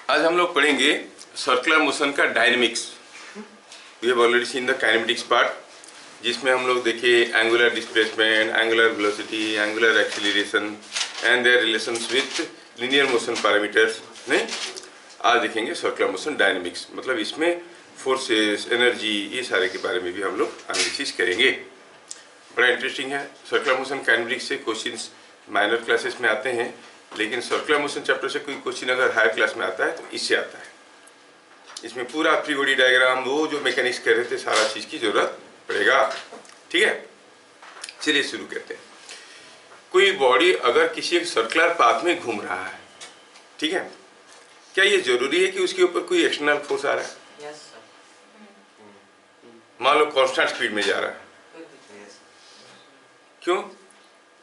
आज हम लोग पढ़ेंगे सर्कुलर मोशन का dynamics. We have already seen the kinematics part, जिसमें हम लोग देखिए angular displacement, angular velocity, angular acceleration and their relations with linear motion parameters. नहीं, आज देखेंगे सर्कुलर मोशन डायनेमिक्स, मतलब इसमें फोर्सेस, एनर्जी, ये सारे के बारे में भी हम लोग एनालिसिस करेंगे। बड़ा इंटरेस्टिंग है। सर्कुलर मोशन काइनेमेटिक्स से क्वेश्चंस माइनर क्लासेस में आते हैं, लेकिन सर्कुलर मोशन चैप्टर से कोई क्वेश्चन अगर हायर क्लास में आता है तो इससे आता है। इसमें पूरा फ्री बॉडी डायग्राम, वो जो मैकेनिक्स कर रहे थे, सारा चीज़ की जरूरत पड़ेगा। ठीक है, चलिए शुरू करते हैं। कोई बॉडी अगर किसी एक सर्कुलर पाथ में घूम रहा है, ठीक है, क्या ये जरूरी है कि उसके ऊपर कोई एक्सटर्नल फोर्स आ रहा है? Yes, sir. मान लो कांस्टेंट स्पीड में जा रहा है, क्यों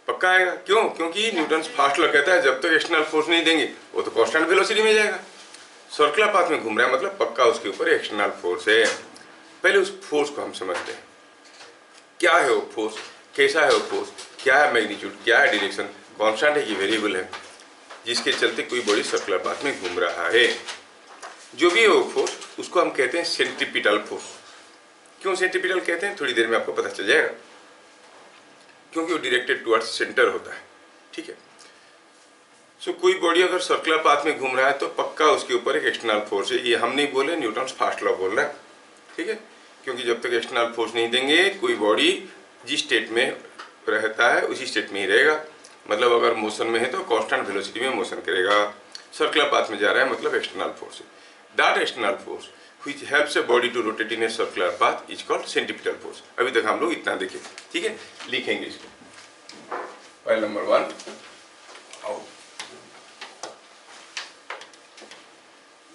पक्का आएगा? क्यों? क्योंकि न्यूटन फास्ट लॉ कहता है जब तक एक्सटर्नल फोर्स नहीं देंगे वो तो कांस्टेंट वेलोसिटी में जाएगा। सर्कुलर पाथ में घूम रहा है मतलब पक्का उसके ऊपर एक्सटर्नल फोर्स है। पहले उस फोर्स को हम समझते हैं, क्या है वो फोर्स, कैसा है वो फोर्स, क्या है मैग्नीट्यूड, क्या है डायरेक्शन, कांस्टेंट है कि वेरिएबल है, जिसके चलते कोई बॉडी सर्कुलर पाथ में घूम रहा है। जो भी है वो फोर्स, उसको हम कहते हैं सेंट्रीपिटल फोर्स। क्यों सेंट्रीपिटल कहते हैं, थोड़ी देर में आपको पता चल जाएगा, क्योंकि वो डायरेक्टेड टुवर्ड्स सेंटर होता है। ठीक है, सो कोई बॉडी अगर सर्कुलर पाथ में घूम रहा है तो पक्का उसके ऊपर एक एक्सटर्नल फोर्स है। ये हम नहीं बोले, न्यूटन फास्ट लॉ बोल रहा है। ठीक है, क्योंकि जब तक एक्सटर्नल फोर्स नहीं देंगे कोई बॉडी जिस स्टेट में रहता है उसी स्टेट में ही रहेगा। मतलब अगर मोशन में है तो कांस्टेंट वेलोसिटी में मोशन करेगा। सर्कुलर पाथ में जा रहा है मतलब एक्सटर्नल फोर्स है। That external force which helps a body to rotate in a circular path is called centripetal force। अभी तक हम लोग इतना देखे। ठीक है, लिखेंगे इसको। Point number 1,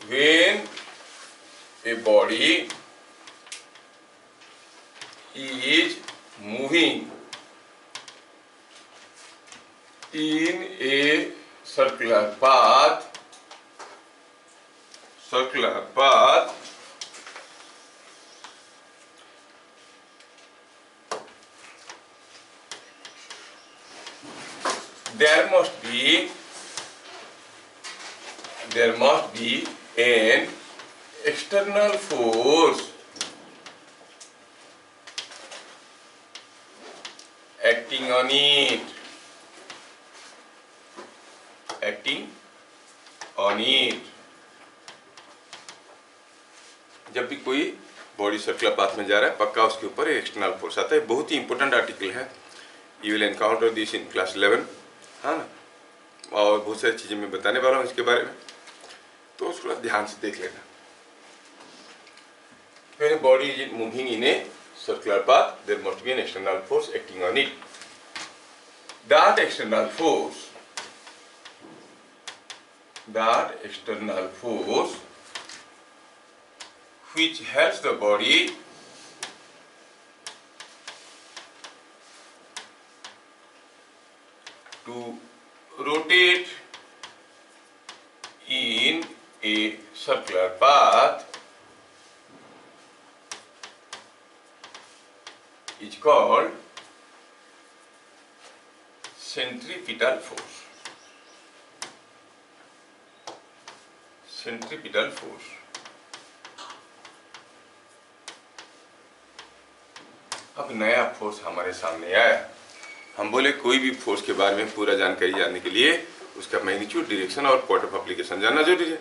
when a body is moving in a circular path, there must be an external force acting on it, जब भी कोई बॉडी सर्कुलर पाथ में जा रहा है पक्का उसके ऊपर एक्सटर्नल फोर्स आता है। बहुत ही इंपॉर्टेंट आर्टिकल है, you will encounter this in class 11, हाँ ना, और बहुत सारी चीज़ें मैं बताने वाला हूँ इसके बारे में, तो थोड़ा ध्यान से देख लेना। When a body is moving in a circular path, there must be an external force acting on it. That external force which helps the body to rotate in a circular path is called centripetal force. Centripetal force। अब नया force हमारे सामने आया। हम बोले कोई भी force के बारे में पूरा जानकारी जानने के लिए उसका मैग्नीट्यूड, डायरेक्शन और पॉइंट ऑफ एप्लीकेशन जानना जरूरी है।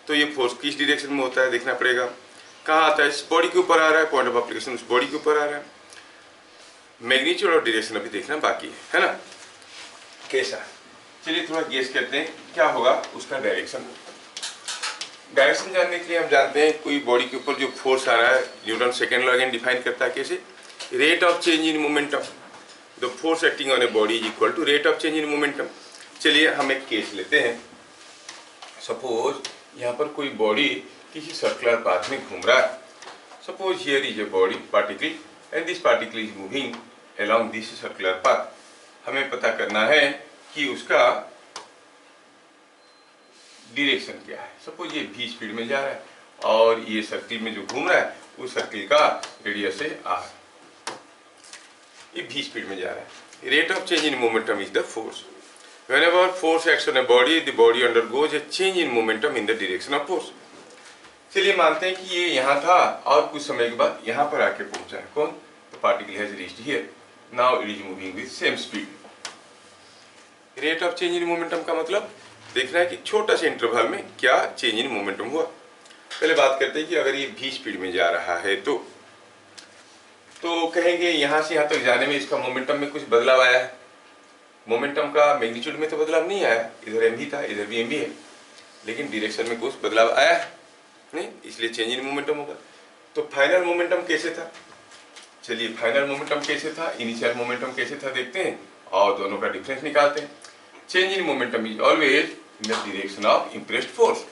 तो ये फोर्स किस डायरेक्शन में होता है देखना पड़ेगा। कहाँ आता है, इस बॉडी के ऊपर आ रहा है, पॉइंट ऑफ एप्लीकेशन उस बॉडी के ऊपर आ रहा है। मैग्नीट्यूड और डायरेक्शन अभी देखना बाकी है ना, कैसा। चलिए थोड़ा गेस करते हैं क्या होगा उसका डायरेक्शन। डायरेक्शन जानने के लिए हम जानते हैं कोई बॉडी के ऊपर जो फोर्स आ रहा है, Newton second law again define करता है कैसे, rate of change in momentum. The force acting on a body is equal to rate of change in momentum. चलिए हम एक केस लेते हैं। सपोज यहाँ पर कोई बॉडी किसी सर्कुलर पाथ में घूम रहा है। Suppose here is a body particle and this particle is moving along this circular path. हमें पता करना है कि उसका डायरेक्शन क्या है। सपोज ये v स्पीड में जा रहा है और ये सर्किल में जो घूम रहा है उस सर्किल का रेडियस है r। ये v स्पीड में जा रहा है। Rate of change in momentum is the force. whenever force acts on a body, the body undergoes a change in momentum in the direction of force. चलिए मानते हैं कि ये यहाँ था और कुछ समय के बाद यहाँ पर आके पहुंचा है। कौन? The particle has reached here. Now it is moving with same speed. Rate of change in momentum का मतलब देखना है कि छोटा से इंटरवल में क्या चेंज इन मोमेंटम हुआ। पहले बात करते हैं कि अगर ये v स्पीड में जा रहा है तो कहेंगे यहाँ से यहाँ तक जाने में इसका मोमेंटम में कुछ बदलाव आया है। मोमेंटम का मैग्नीट्यूड में तो बदलाव नहीं आया, इधर m भी था, इधर भी m भी है, लेकिन डायरेक्शन में कुछ बदलाव आया है नहीं, इसलिए चेंज इन मोमेंटम होगा। तो फाइनल मोमेंटम कैसे था? चलिए फाइनल मोमेंटम कैसे था, इनिशियल मोमेंटम कैसे था देखते हैं और दोनों का डिफरेंस निकालते हैं। Change in momentum is always in the direction of impressed force.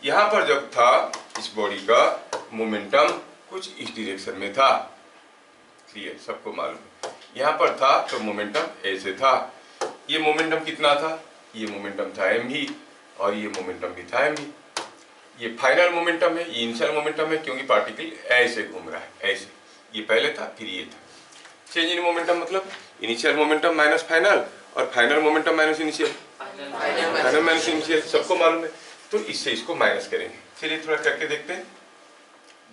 यहाँ पर जब था इस बॉडी का मोमेंटम कुछ इस डायरेक्शन में था, क्लियर, सबको मालूम है। यहाँ पर था तो मोमेंटम ऐसे था। ये मोमेंटम कितना था? ये मोमेंटम था m भी और ये मोमेंटम भी था m भी। ये फाइनल मोमेंटम है, ये इनिशियल मोमेंटम है, क्योंकि पार्टिकल ऐसे घूम रहा है, ऐसे। ये पहले था फिर ये था। चेंज इन मोमेंटम मतलब इनिशियल मोमेंटम माइनस फाइनल और final momentum minus initial, final minus initial, सबको मालूम है। तो इससे इसको माइनस करेंगे। चलिए थोड़ा करके देखते हैं।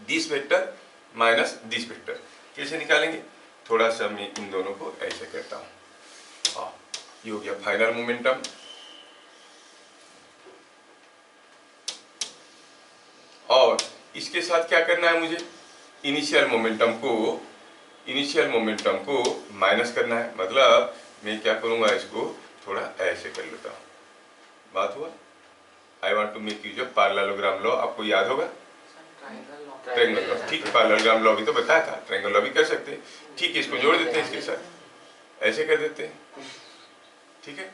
This vector minus this vector कैसे निकालेंगे? थोड़ा सा मैं इन दोनों को ऐसे करता हूँ। हाँ, ये हो गया फाइनल मोमेंटम और इसके साथ क्या करना है मुझे? इनिशियल मोमेंटम को माइनस करना है। मतलब मैं क्या करूंगा, इसको थोड़ा ऐसे कर लेता हूँ। बात हुआ? I want to make use of parallelogram law. आपको याद होगा ट्रायंगल लॉ, ठीक है। पैरेललोग्राम लॉ भी तो बताया था, ट्रायंगल लॉ भी कर सकते हैं। ठीक है, इसको जोड़ देते हैं इसके साथ, ऐसे कर देते हैं, ठीक है।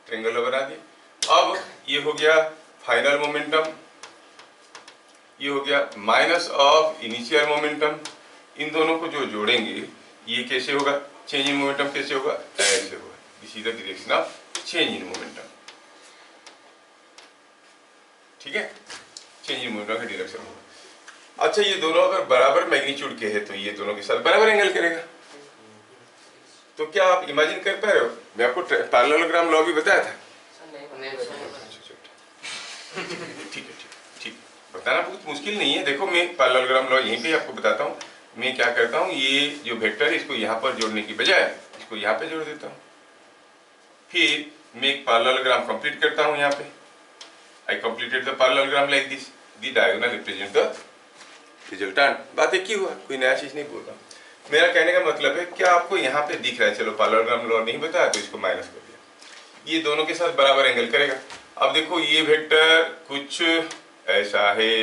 ट्रायंगल लॉ बना दिए। अब ये हो गया फाइनल मोमेंटम, ये हो गया माइनस ऑफ इनिशियल मोमेंटम। इन दोनों को जो जोड़ेंगे ये कैसे होगा? चेंज इन मोमेंटम कैसे होगा? ऐसे होगा। This is the direction of change in momentum, ठीक है। चेंज इन मोमेंटम का डायरेक्शन होगा। अच्छा, ये दोनों अगर बराबर मैग्नीट्यूड के हैं तो ये दोनों के साथ बराबर एंगल करेगा। तो क्या आप इमेजिन कर पा रहे हो? मैं आपको पैरेललोग्राम लॉ भी बताया था। ठीक है, ठीक, बताना बहुत मुश्किल नहीं है। देखो मैं पैरेललोग्राम लॉ यहीं पे आपको बताता हूँ। मैं क्या करता हूँ, ये जो वेक्टर है इसको यहाँ पर जोड़ने की बजाय इसको यहाँ पे जोड़ देता हूँ। फिर मैं एक पैरेललोग्राम कंप्लीट करता हूँ। यहाँ पे I completed the parallelogram like this, the diagonal represent the resultant. बात एक ही हुआ, कोई नया चीज नहीं बोल रहा। मेरा कहने का मतलब है क्या आपको यहाँ पे दिख रहा है? चलो पैरेललोग्राम लॉ नहीं बताया तो इसको माइनस कर दिया। ये दोनों के साथ बराबर एंगल करेगा। अब देखो ये वेक्टर कुछ ऐसा है,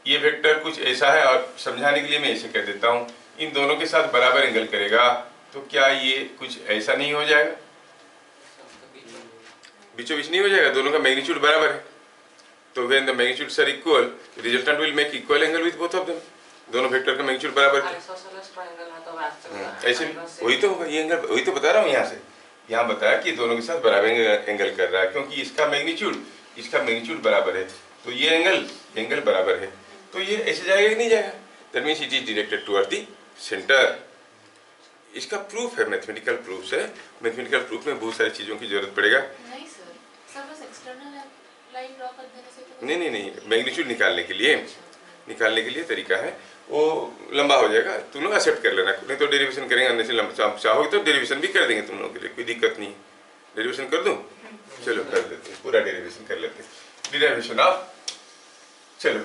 ये वेक्टर कुछ ऐसा है, और समझाने के लिए मैं ऐसे कर देता हूँ। इन दोनों के साथ बराबर एंगल करेगा तो क्या ये कुछ ऐसा नहीं हो जाएगा? बीचों बीच नहीं हो जाएगा? दोनों का मैग्नीट्यूड बराबर है तो when the magnitudes are equal resultant will make equal angle with both of them. दोनों वेक्टर का मैग्नीट्यूड बराबर है। ऐसे वही तो होगा, ये एंगल वही तो बता रहा हूँ। यहाँ से यहाँ बताया कि दोनों के साथ बराबर एंगल कर रहा है, क्योंकि इसका मैग्नीट्यूड बराबर है तो ये एंगल बराबर है। तो ये ऐसे जाएगा कि नहीं जाएगा? That means it is directed toward the centre. इसका प्रूफ है, मैथमेटिकल प्रूफ है। मैथमेटिकल प्रूफ में बहुत सारी चीजों की जरूरत पड़ेगा। नहीं, मैग्नीट्यूड निकालने के लिए तरीका है, वो लंबा हो जाएगा। तुम लोग एक्सेप्ट कर लेना, नहीं तो डेरिवेशन करेंगे। अन्य से लंबा चाहोगे तो डेरिवेशन भी कर देंगे तुम लोगों के लिए, कोई दिक्कत नहीं। डेरिवेशन कर दूं? चलो कर देते हैं, पूरा डेरिवेशन कर लेते हैं। डेरिवेशन ऑफ, चलो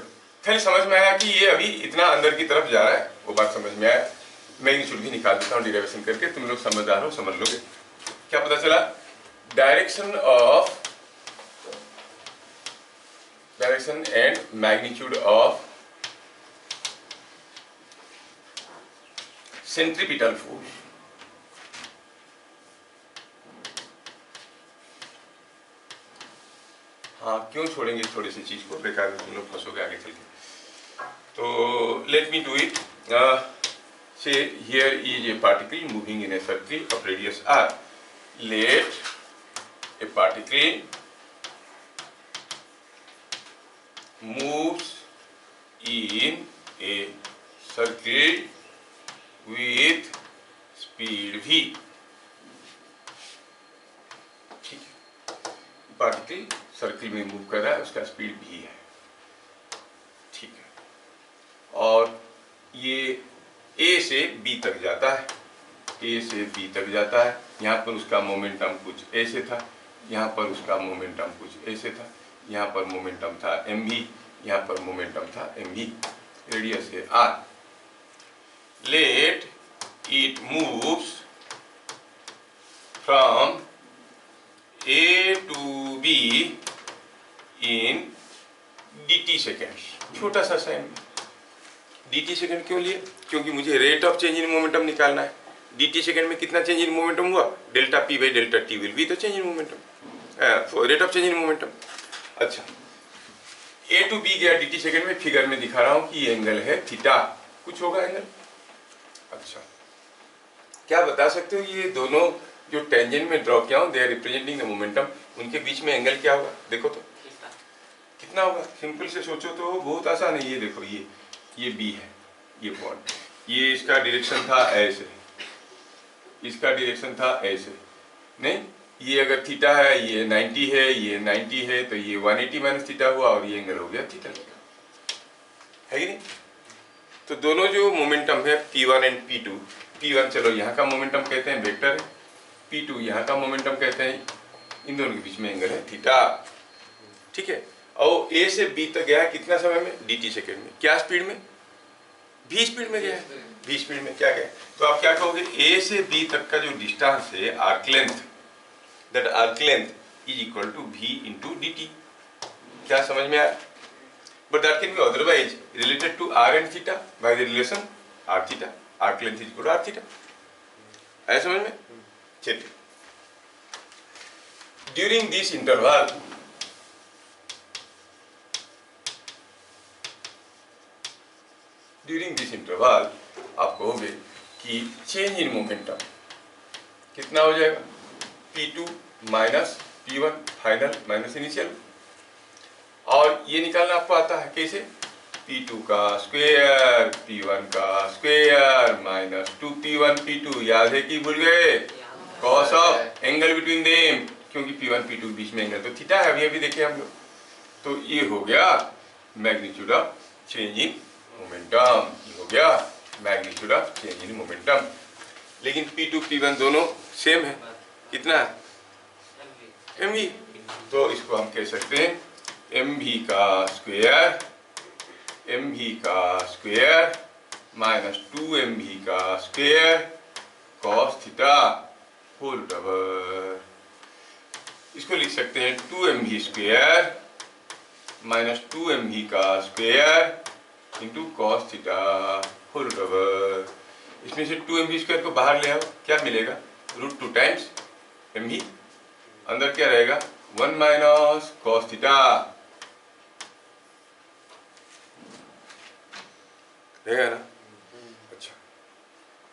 खाली समझ में आया कि ये अभी इतना अंदर की तरफ जा रहा है, वो बात समझ में आया। मैग्नीट्यूड भी निकाल देता हूँ डेरिवेशन करके, तुम लोग समझदार हो, समझ लोगे। क्या पता चला? Direction and magnitude of centripetal force. हाँ, क्यों छोड़ेंगे थोड़ी सी चीज को, बेकार में तुम लोग फंसोगे आगे चल के। तो let me do it. say here is a particle moving in a circle of radius r. Let a particle moves in a circle with speed v. ठीक है, सर्किल में मूव कर रहा है, उसका स्पीड v है, ठीक है। और ये a से b तक जाता है, a से b तक जाता है। यहाँ पर उसका मोमेंटम कुछ ऐसे था, यहाँ पर उसका मोमेंटम कुछ ऐसे था, यहाँ पर मोमेंटम था mv, यहाँ पर मोमेंटम था mv, रेडियस है r। Let it moves from a to b in dt second. छोटा सा साइन dt सेकेंड क्यों लिए? क्योंकि मुझे rate of change in momentum निकालना है। dt सेकेंड में कितना चेंज इन मोमेंटम हुआ? Delta p by delta t will be the change in momentum, rate of change in momentum. अच्छा, a to b गया dt सेकेंड में, figure में दिखा रहा हूं कि ये एंगल है थीटा, कुछ होगा एंगल। अच्छा, क्या बता सकते हो ये दोनों जो टेंजेंट में ड्रॉ किया हूं, they are representing the momentum, उनके बीच में एंगल क्या होगा? देखो तो कितना होगा? सिंपल से सोचो तो बहुत आसान है। ये देखो, ये बी है, ये पॉइंट, ये इसका डायरेक्शन था ऐसे, इसका डायरेक्शन था ऐसे, नहीं, ये अगर थीटा है, ये 90 है, ये 90 है, तो ये 180 माइनस थीटा हुआ और ये एंगल हो गया थीटा, है कि नहीं? तो दोनों जो मोमेंटम है P1 एंड P2, P1 चलो यहाँ का मोमेंटम कहते हैं, वेक्टर है, P2 यहाँ का मोमेंटम कहते हैं, इन दोनों के बीच में एंगल है थीटा, ठीक है। और A से B तक गया है कितना समय में? dt सेकेंड में। क्या स्पीड में? v स्पीड में गया है, v स्पीड में क्या गया? तो आप क्या कहोगे? A से B तक का जो डिस्टेंस है, arc length, that arc length is equal to v into dt। क्या समझ में आया? But that can be otherwise related to r and theta by the relation r theta, arc length is equal to r theta. आया समझ में? चलिए, during this interval आप कहोगे कि चेंज इन मोमेंटम कितना हो जाएगा? P2 minus P1 final minus initial. और ये निकालना आपको आता है कैसे? P2 का स्क्वायर P1 का स्क्वायर माइनस 2P1 P2, याद है कि भूल गए? Cos of angle between them, क्योंकि P1 P2 के बीच में एंगल तो थीटा है, अभी देखे हम लोग। तो ये हो गया magnitude of change in momentum, ये हो गया magnitude of change in momentum. लेकिन P2 P1 दोनों सेम है, कितना है? mv। तो इसको हम कह सकते हैं mv का स्क्वायर माइनस 2mv का square cos theta whole double. इसको लिख सकते हैं 2mv स्क्वायर माइनस 2mv का square into cos theta whole double. इसमें से 2mv स्क्वायर को बाहर ले आओ, क्या मिलेगा? √2 टाइम्स mv, अंदर क्या रहेगा? 1 माइनस कॉस थीटा रहेगा ना? अच्छा,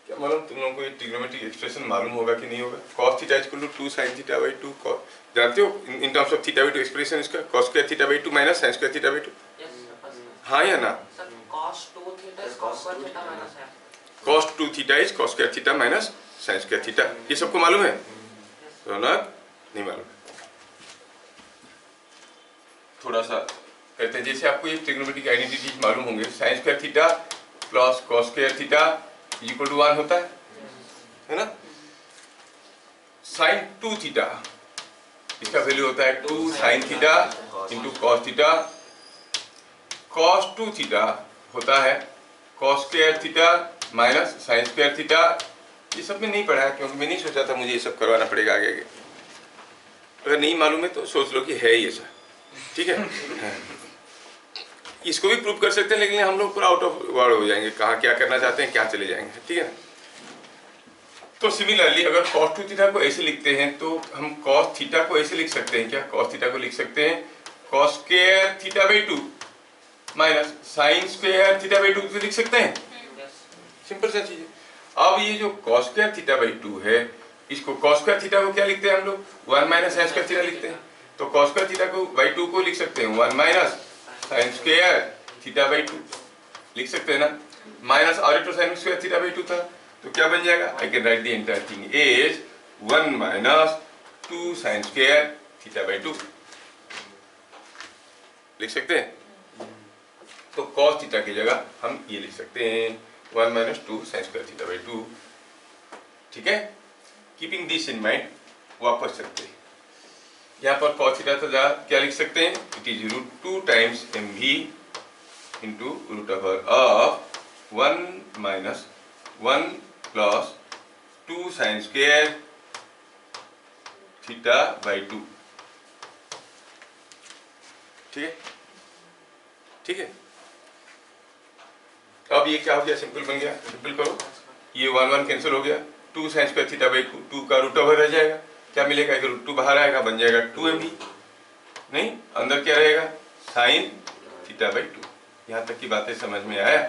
क्या मालूम तुम लोगों को ये ट्रिग्नोमेट्रिक एक्सप्रेशन मालूम होगा कि नहीं होगा? Cos theta equal to 2 sine theta by 2 cos, जानते हो in terms of theta by 2 expression इसका? Cos square theta by 2 minus sine square theta by 2, हाँ या ना? cos 2 theta is cos square theta minus है। cos 2 theta is cos square theta minus sine square theta, ये सबको मालूम है? रौनक नहीं मालूम है। थोड़ा सा कहते हैं, जैसे आपको ये ट्रिग्नोमेट्रिक आइडेंटिटीज मालूम होंगे, sine square theta plus cos square theta equal to 1 होता है ना? साइन 2 थीटा इसका वैल्यू होता है 2 sine theta into cos theta. cos 2 theta होता है cos square theta minus sine square theta. ये सब में नहीं पढ़ा है क्योंकि मैं नहीं सोचा था मुझे ये सब करवाना पड़ेगा आगे। अगर नहीं मालूम है तो सोच लो कि है ये सब, ठीक है। इसको भी प्रूव कर सकते हैं, लेकिन हम लोग पूरा आउट ऑफ वर्ड हो जाएंगे, कहाँ क्या करना चाहते हैं, क्या चले जाएंगे, ठीक है। तो सिमिलरली अगर cos 2 थीटा को ऐसे लिखते हैं तो हम cos थीटा को ऐसे लिख सकते हैं क्या? cos थीटा को लिख सकते हैं cos square theta by 2 minus sine square theta by 2 से लिख सकते हैं, सिंपल सा चीज है। अब ये जो cos स्क्वायर थीटा बाई 2 है, इसको cos स्क्वायर थीटा को क्या लिखते हैं हम लोग? 1 माइनस साइन स्क्वायर थीटा लिखते हैं। तो cos स्क्वायर थीटा को बाई 2 को लिख सकते हैं 1 minus sine square theta by 2 लिख सकते हैं ना? माइनस और तो साइन स्क्वायर थीटा बाई 2 था, तो क्या बन जाएगा? I can write the entire thing as 1 minus 2 sine square theta by 2। लिख सकते हैं। तो cos थीटा की जगह हम ये लिख सकते हैं 1 - 2 sin स्क्वायर थीटा बाई 2। ठीक है, कीपिंग दिस इन माइंड वापस चलते हैं। यहाँ पर cos थीटा तो क्या लिख सकते हैं, it is √2 times mv into √1 - 1 plus 2 sin square theta by 2। ठीक है, ठीक है। अब ये क्या हो गया, सिंपल बन गया। सिंपल करो, ये 1 कैंसिल हो गया, 2 sin स्क्वायर थीटा बाई 2 का √2 रह जाएगा। क्या मिलेगा, √2 बाहर आएगा, बन जाएगा 2mv। नहीं, अंदर क्या रहेगा, sin थीटा बाई 2। यहाँ तक की बातें समझ में आया?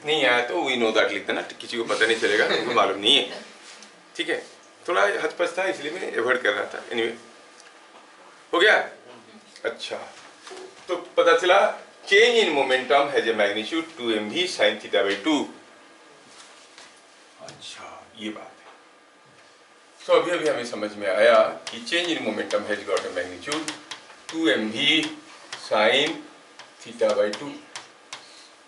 नहीं आया तो वी नो दैट लिख देना, किसी को पता नहीं चलेगा, उनको मालूम नहीं है। ठीक है, थोड़ा हचपच था इसलिए मैं एवॉइड कर रहा था। एनीवे हो गया। अच्छा, तो पता चला change in momentum has a magnitude 2mv sin theta by 2। अच्छा, ये बात है। तो अभी हमें समझ में आया कि change in momentum has got a magnitude 2mv sin theta by 2।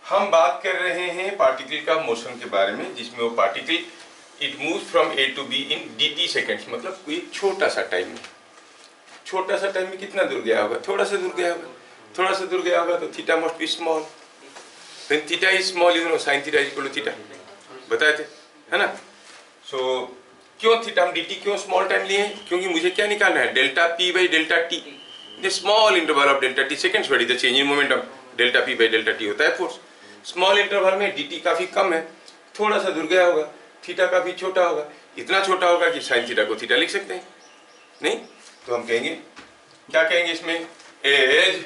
हम बात कर रहे हैं पार्टिकल का मोशन के बारे में, जिसमें वो particle it moves from A to B in dt seconds, मतलब कोई छोटा सा टाइम में। छोटा सा टाइम में कितना दूर गया होगा, थोड़ा सा दूर गया होगा। थोड़ा सा दूर गया होगा तो theta must be small. When theta is small you know sin theta is equal to theta, बताए थे, है ना। सो क्यों थीटा हम dt क्यों स्मॉल टाइम लिए, क्योंकि मुझे क्या निकालना है, delta p by delta t। The small interval of delta t seconds what is the change in momentum, delta p by delta t होता है फोर्स। स्मॉल इंटरवल में dt काफी कम है, थोड़ा सा दूर गया होगा, थीटा काफी छोटा होगा, इतना छोटा होगा कि sin थीटा को थीटा लिख सकते हैं। नहीं तो हम कहेंगे, क्या कहेंगे इसमें, as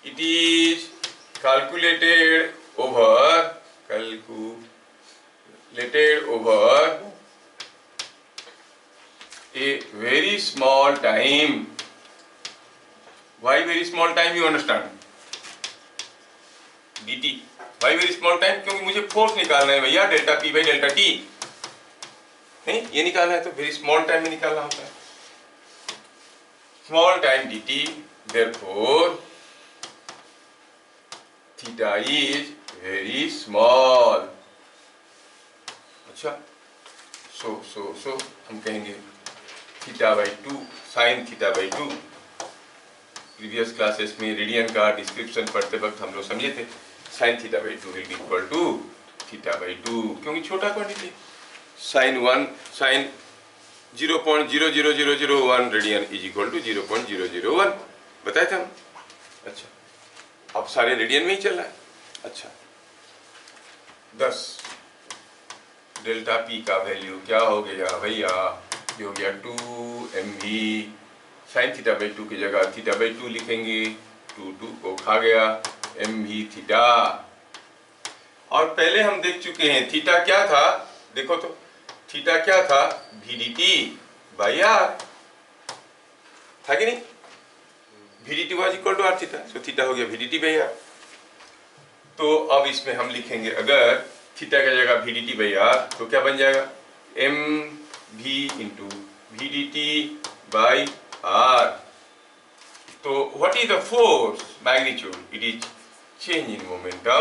it is calculated over a very small time. Why very small time, you understand? dt why very small time, क्योंकि मुझे फोर्स निकालना है भैया, delta p by delta t। नहीं, ये निकालना है तो वेरी स्मॉल टाइम में निकालना होता है, small time dt, therefore theta is very small। अच्छा, so हम कहेंगे theta by 2 sin theta by 2। Previous classes में रेडियन का डिस्क्रिप्शन पढ़ते वक्त हम लोग समझे थे sin theta by 2 will be equal to theta by 2, क्योंकि छोटा quantity sin 0.00001 radian is equal to 0.001 बताए थे हम। अच्छा, अब सारे रेडियन में ही चल रहा है। अच्छा, 10 डेल्टा p का वैल्यू क्या हो गया भैया, ये हो गया 2mv sin थीटा बाई 2 की जगह थीटा बाई 2 लिखेंगे, 2 को खा गया mv थीटा। और पहले हम देख चुके हैं थीटा क्या था, देखो तो थीटा क्या था, vdt बाई r था कि नहीं, vdt was equal to r theta, so theta हो गया vdt बाई r। तो अब इसमें हम लिखेंगे अगर थीटा की जगह vdt बाई r तो क्या बन जाएगा, mv into vdt by r। तो what is the force magnitude, it is change in momentum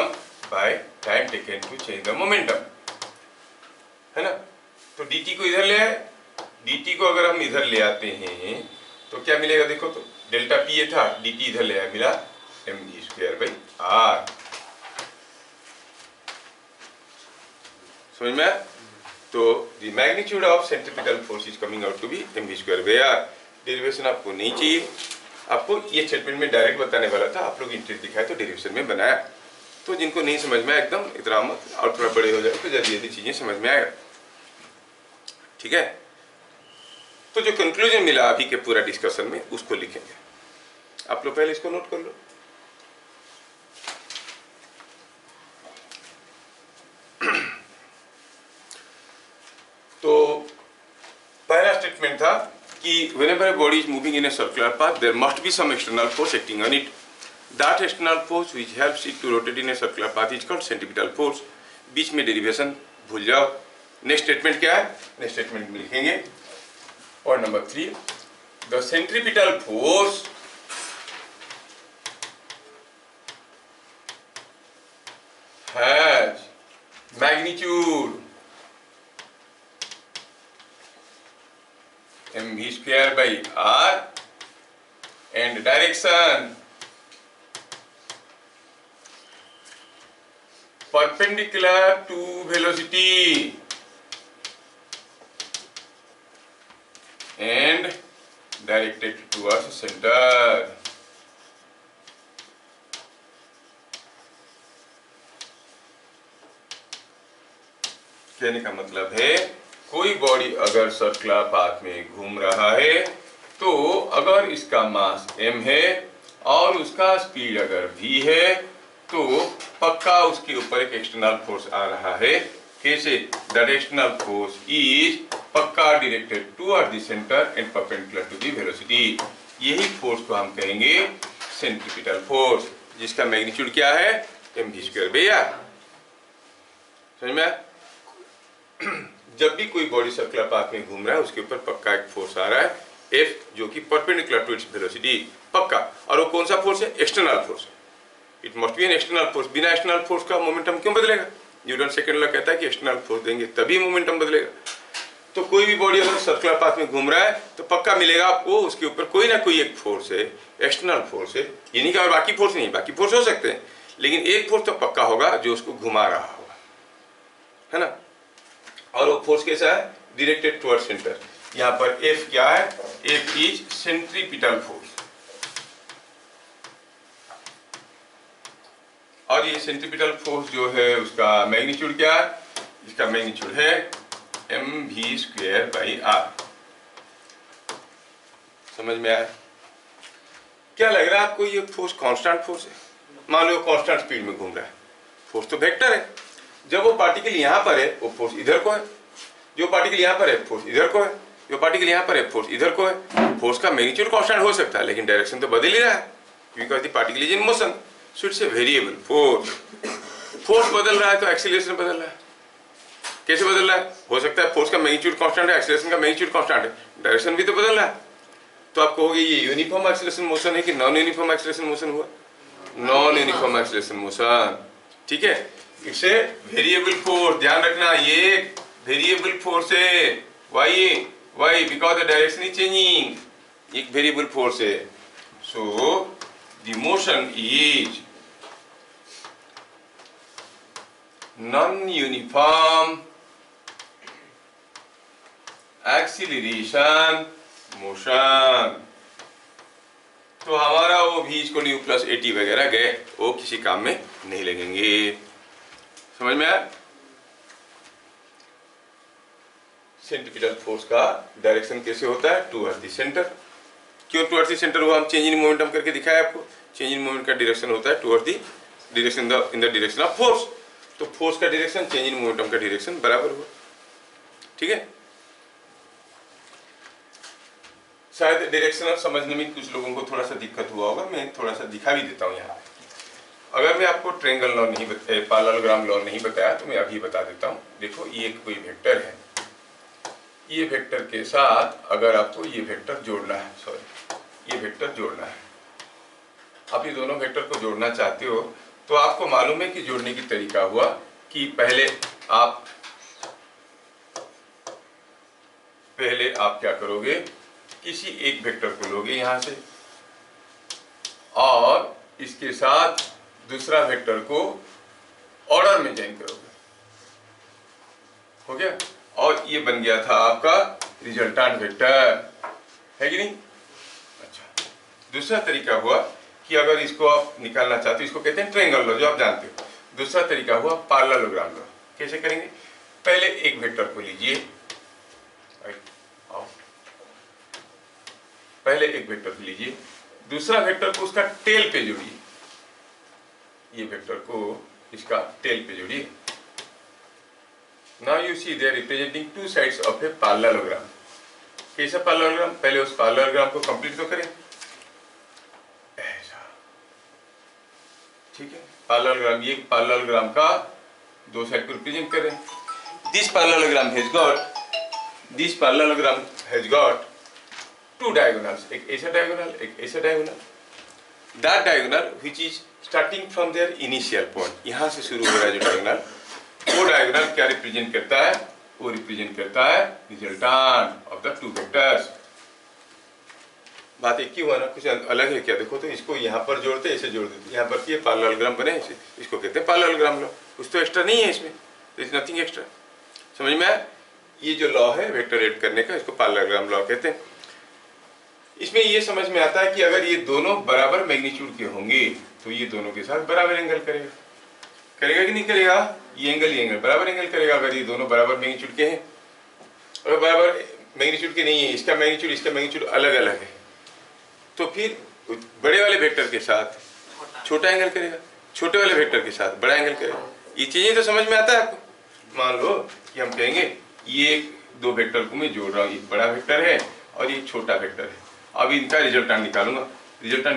by time taken to change the momentum, है ना। तो dt को इधर ले आए, dt को अगर हम इधर ले आते हैं तो क्या मिलेगा, देखो तो डेल्टा p ये था, dt इधर ले आए, मिला mv स्क्वायर बाई r। समझ में? तो the magnitude of centripetal force is coming out to be mv square by r। Derivation आपको नहीं चाहिए, आपको ये स्टेटमेंट में डायरेक्ट बताने वाला था, आप लोग इंटरेस्ट दिखाए तो डेरिवेशन में बनाया। तो जिनको नहीं समझ में आया एकदम इतना मत, और थोड़ा बड़े हो जाए तो जल्दी जल्दी चीजें समझ में आएगा। ठीक है, तो जो कंक्लूजन मिला अभी के पूरा डिस्कशन में उसको लिखेंगे। आप लोग पहले इसको नोट कर लो। तो पहला स्टेटमेंट था कि whenever a body is moving in a circular path, there must be some external force acting on it. That external force which helps it to rotate in a circular path is called centripetal force। बीच में derivation भूल जाओ। Next statement क्या है, next statement में लिखेंगे। और number 3, the centripetal force magnitude mv square by r and direction perpendicular to velocity and directed towards center. कहने का मतलब है कोई बॉडी अगर सर्कुलर पाथ में घूम रहा है तो अगर इसका मास m है और उसका स्पीड अगर v है तो पक्का उसके ऊपर एक एक्सटर्नल फोर्स आ रहा है। कैसे? द एक्सटर्नल फोर्स इज पक्का directed toward the centre and perpendicular to the velocity. यही फोर्स को हम कहेंगे सेंट्रीपिटल फोर्स, जिसका मैग्नीट्यूड क्या है? mv स्क्वायर भैया, समझ में? जब भी कोई बॉडी सर्कुलर पाथ में घूम रहा है उसके ऊपर पक्का एक फोर्स आ रहा है F, जो कि परपेंडिकुलर टू इट्स वेलोसिटी, पक्का। और वो कौन सा फोर्स है? External force. It must be N external force. बिना एक्सटर्नल फोर्स का मोमेंटम क्यों बदलेगा? न्यूटन सेकंड लॉ कहता है कि एक्सटर्नल फोर्स देंगे तभी मोमेंटम बदलेगा। तो कोई भी बॉडी अगर सर्कुलर पाथ में घूम रहा है तो पक्का मिलेगा आपको उसके ऊपर कोई ना कोई एक फोर्स है, एक्सटर्नल फोर्स है। ये नहीं कि और बाकी फोर्स नहीं, बाकी फोर्स हो सकते हैं, लेकिन एक फोर्स तो पक्का होगा जो उसको घुमा रहा होगा, है ना? और वो फोर्स कैसा है? Directed toward centre. यहाँ पर F क्या है? F is centripetal force. और ये सेंट्रीपिटल फोर्स जो है उसका मैग्नीट्यूड क्या है? इसका मैग्नीट्यूड है mv स्क्वायर बाई r। समझ में आया? क्या लग रहा है आपको? ये फोर्स कांस्टेंट फोर्स है। मान लो कांस्टेंट स्पीड में घूम रहा है, फोर्स तो वेक्टर है। जब वो पार्टिकल यहाँ पर है वो फोर्स इधर को है, जो पार्टिकल यहाँ पर है फोर्स इधर को है, जो पार्टिकल यहाँ पर है फोर्स इधर को है। फोर्स का मैग्नीट्यूड कांस्टेंट हो सकता है लेकिन डायरेक्शन तो बदल ही रहा है, because the particle is in motion, so it's a variable force. Force बदल रहा है तो एक्सीलरेशन बदल रहा है। कैसे बदल रहा है? हो सकता है फोर्स का मैग्नीट्यूड कांस्टेंट है, एक्सीलरेशन का मैग्नीट्यूड कांस्टेंट है, डायरेक्शन भी तो बदल रहा है। तो आप कहोगे ये यूनिफॉर्म एक्सीलरेशन मोशन है कि नॉन यूनिफॉर्म एक्सीलरेशन मोशन हुआ? नॉन यूनिफॉर्म एक्सीलरेशन मोशन, ठीक है। इट्स ए वेरिएबल फोर्स, ध्यान रखना ये वेरिएबल फोर्स है। Why because the direction is changing, एक वेरिएबल फोर्स है। So the motion is non uniform acceleration motion. तो हमारा वो v इक्वल टू प्लस 80 वगैरह गए, वो किसी काम में नहीं लगेंगे। समझ में आया? सेंट्रीपिटल फोर्स का डायरेक्शन कैसे होता है? Toward the centre. क्यों टुवर्ड द सेंटर हुआ? हम चेंज इन मोमेंटम करके दिखाया आपको। चेंज इन मोमेंट का डायरेक्शन होता है toward the direction in the direction of force. तो फोर्स का डायरेक्शन चेंज इन मोमेंटम का डायरेक्शन बराबर हुआ, ठीक है। शायद डायरेक्शन समझने में कुछ लोगों को थोड़ा सा दिक्कत हुआ होगा, मैं थोड़ा सा दिखा भी देता हूँ यहाँ। अगर मैं आपको ट्रायंगल लॉ नहीं बताया, पैरेललोग्राम लॉ नहीं बताया तो मैं अभी बता देता हूँ। देखो ये कोई वेक्टर है, ये वेक्टर के साथ अगर आपको ये वेक्टर जोड़ना है, ये वेक्टर जोड़ना है, आप ये दोनों वेक्टर को जोड़ना चाहते हो तो आपको मालूम है कि जोड़ने की तरीका हुआ कि पहले आप क्या करोगे? किसी एक वेक्टर को लोगे यहाँ से और इसके साथ दूसरा वेक्टर को ऑर्डर में जॉइन करोगे, हो गया? और ये बन गया था आपका रिजल्टेंट वेक्टर, है कि नहीं? अच्छा, दूसरा तरीका हुआ कि अगर इसको आप निकालना चाहते हो, इसको कहते हैं ट्रायंगल लॉ, जो आप जानते हो। दूसरा तरीका हुआ पैरेललोग्राम लॉ। कैसे करेंगे? पहले एक वेक्टर को लीजिए, पहले एक वेक्टर को लीजिए, दूसरा वेक्टर को उसका टेल पे जोड़िए, ये वेक्टर को इसका टेल पे जोड़िए। Now you see they are representing two sides of a parallelogram. कैसा पैरेललोग्राम? पहले उस पैरेललोग्राम को कंप्लीट तो करें, ऐसा, ठीक है। पैरेललोग्राम, ये पैरेललोग्राम का दो साइड को रिप्रेजेंट करें। This parallelogram has got two diagonals, एक ऐसा diagonal, एक ऐसा diagonal. That diagonal which is starting from their initial point, यहाँ से शुरू हो रहा है जो diagonal, वो डायगोनल क्या रिप्रेजेंट करता है? वो रिप्रेजेंट करता है resultant of the two vectors. बात एक ही हुआ ना, कुछ अलग है क्या? देखो तो इसको यहाँ पर जोड़ते इसे जोड़ देते, यहाँ पर ये पैरेललोग्राम बने, इसको कहते हैं पैरेललोग्राम लॉ। कुछ तो एक्स्ट्रा नहीं है इसमें, देयर इज नथिंग एक्स्ट्रा। समझ में आया? ये जो लॉ है वेक्टर एड करने का, इसको पैरेललोग्राम लॉ कहते हैं। इसमें ये समझ में आता है कि अगर ये दोनों बराबर मैग्नीट्यूड के होंगे तो ये दोनों के साथ बराबर एंगल करेगा। करेगा कि नहीं करेगा? ये एंगल बराबर एंगल करेगा अगर ये दोनों बराबर मैग्नीट्यूड के हैं। अगर बराबर मैग्नीट्यूड के नहीं है, इसका मैग्नीट्यूड अलग अलग है, तो फिर बड़े वाले वेक्टर के साथ छोटा एंगल करेगा, छोटे वाले वेक्टर के साथ बड़ा एंगल करेगा। ये चीजें तो समझ में आता है आपको। मान लो कि हम कहेंगे ये दो वेक्टर को मैं जोड़ रहा हूँ, एक बड़ा वेक्टर है और ये छोटा वेक्टर है। अब इनका रिजल्टेंट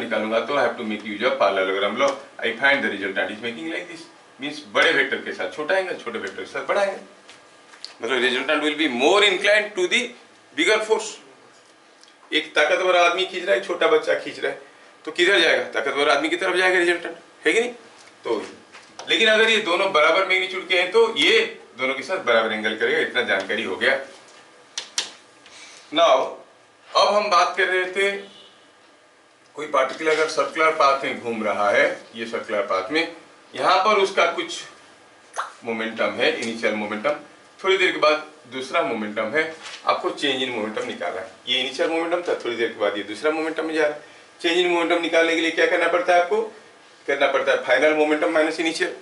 निकालूंगा तो I have to make use of parallelogram law. I find the resultant is making like this, means बड़े वेक्टर के साथ छोटा एंगल, छोटे वेक्टर के साथ बड़ा एंगल। मतलब resultant will be more inclined to the bigger force. एक ताकतवर आदमी खींच रहा है, एक छोटा बच्चा खींच रहा है, तो किधर जाएगा? ताकतवर आदमी की तरफ जाएगा रिजल्टेंट, है कि नहीं? तो लेकिन अगर ये दोनों बराबर मैग्नीट्यूड के हैं तो ये दोनों के साथ बराबर एंगल करेगा। इतना जानकारी हो गया। नाउ अब हम बात कर रहे थे, कोई पार्टिकल अगर सर्कुलर पाथ में घूम रहा है, ये सर्कुलर पाथ में, यहाँ पर उसका कुछ मोमेंटम है, इनिशियल मोमेंटम, थोड़ी देर के बाद दूसरा मोमेंटम है, आपको चेंज इन मोमेंटम निकालना है। ये इनिशियल मोमेंटम था, थोड़ी देर के बाद ये दूसरा मोमेंटम में जा रहा है। चेंज इन मोमेंटम निकालने के लिए क्या करना पड़ता है आपको? करना पड़ता है फाइनल मोमेंटम माइनस इनिशियल।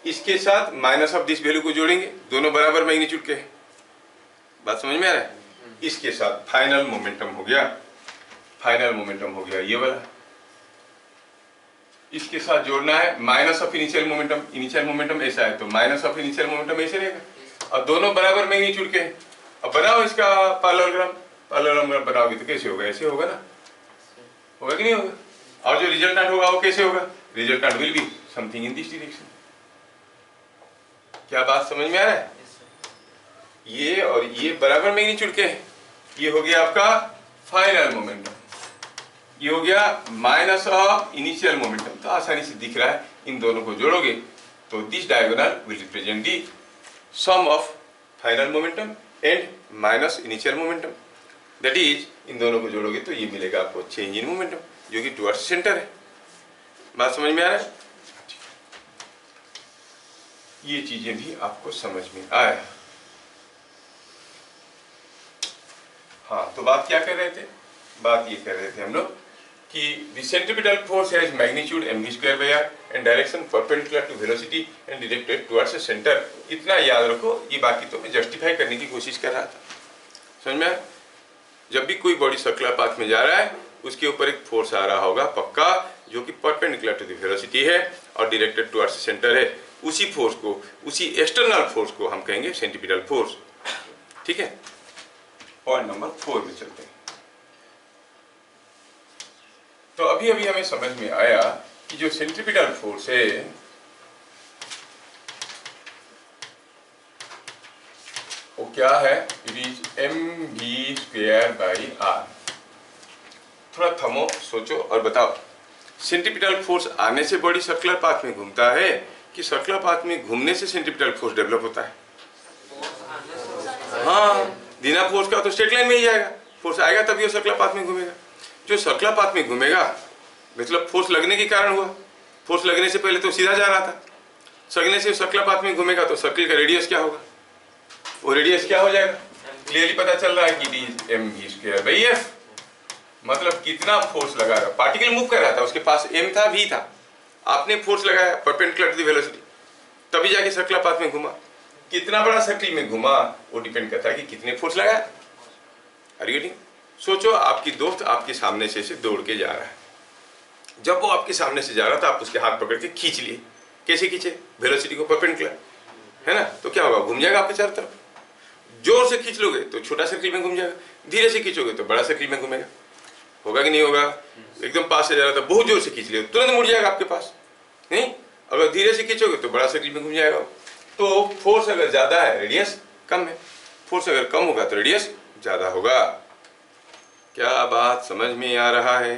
इसके साथ माइनस ऑफ दिस वैल्यू को जोड़ेंगे, दोनों बराबर मैग्नीट्यूड के हैं। बात समझ में आ रहा है? इसके साथ फाइनल मोमेंटम हो गया, ये वाला। इसके साथ जोड़ना है माइनस ऑफ इनिशियल मोमेंटम ऐसा है तो माइनस ऑफ इनिशियल मोमेंटम ऐसे रहेगा, और दोनों बराबर मैग्नीट्यूड के हैं। अब बनाओ इसका पैरेललोग्राम बनाओगे तो कैसे होगा? ऐसे होगा ना, होगा कि नहीं होगा? और जो रिजल्टेंट होगा वो कैसे होगा? Resultant will be something in this direction. क्या बात समझ में आ रहा है? ये और ये बराबर मैग्नीट्यूड के हैं। ये हो गया आपका फाइनल मोमेंटम, ये हो गया माइनस ऑफ इनिशियल मोमेंटम। तो आसानी से दिख रहा है, इन दोनों को जोड़ोगे तो this diagonal will represent the sum of final momentum and minus initial momentum. That is, इन दोनों को जोड़ोगे तो ये मिलेगा आपको चेंज इन मोमेंटम, जो कि टुवर्ड्स सेंटर है। बात समझ में आ रहा है? ये चीजें भी आपको समझ में आया। हाँ, तो बात क्या कर रहे थे? बात ये कर रहे थे हम लोग कि the centripetal force has magnitude mv square by r and direction perpendicular to velocity and directed towards the center। इतना याद रखो, ये बाकी तो मैं जस्टिफाई करने की कोशिश कर रहा था। समझ में आया? जब भी कोई बॉडी सर्कुलर पाथ में जा रहा है, उसके ऊपर एक फोर्स आ रहा होगा पक्का, जो कि परपेंडिकुलर टू द वेलोसिटी है और डायरेक्टेड टुवर्ड्स सेंटर है। उसी फोर्स को, उसी एक्सटर्नल फोर्स को हम कहेंगे सेंट्रीपिटल फोर्स। ठीक है, पॉइंट नंबर 4 में चलते हैं। तो अभी हमें समझ में आया कि जो सेंट्रीपिटल फोर्स है वो क्या है? It is mv²/r। थोड़ा थमो, सोचो और बताओ, सेंट्रीपिटल फोर्स आने से बॉडी सर्कुलर पाथ में घूमता है कि सर्कुलर पाथ में घूमने से सेंट्रीपिटल फोर्स डेवलप होता है? हाँ, बिना फोर्स का तो स्ट्रेट लाइन में ही जाएगा। फोर्स आएगा तभी वो सर्कुलर पाथ में घूमेगा। जो सर्कुलर पाथ में घूमेगा मतलब फोर्स लगने के कारण हुआ। फोर्स लगने से पहले तो सीधा जा रहा था, लगने से सर्कुलर पाथ में घूमेगा तो सर्कल का रेडियस क्या होगा? वो रेडियस क्या हो जाएगा? क्लियरली पता चल रहा है कि इट इज mv²/f। मतलब कितना फोर्स लगा रहा, पार्टिकल मूव कर रहा था, उसके पास m था, v था, आपने फोर्स लगाया परपेंडिकुलर टू द वेलोसिटी, तभी जाके सर्कुलर पाथ में घुमा। कितना बड़ा सर्किल में घुमा वो डिपेंड करता है कि कितने फोर्स लगाया। Are you getting? सोचो आपकी दोस्त आपके सामने से दौड़ के जा रहा है, जब वो आपके सामने से जा रहा था आप उसके हाथ पकड़ के खींच लिए। कैसे खींचे? वेलोसिटी को परपेंडिकुलर, है ना? तो क्या होगा? घूम जाएगा आपके चारों तरफ। जोर से खींच लोगे तो छोटा सर्किल में घूम जाएगा, धीरे से खींचोगे तो बड़ा सर्किल में घूमेगा। होगा कि नहीं होगा? एकदम पास से जा रहा था, बहुत जोर से खींच लिया तुरंत मुड़ जाएगा आपके पास, नहीं? अगर धीरे से खींचोगे तो बड़ा सर्किल में घूम जाएगा। तो फोर्स अगर ज्यादा है रेडियस कम है, फोर्स अगर कम होगा तो रेडियस ज्यादा होगा। क्या बात समझ में आ रहा है?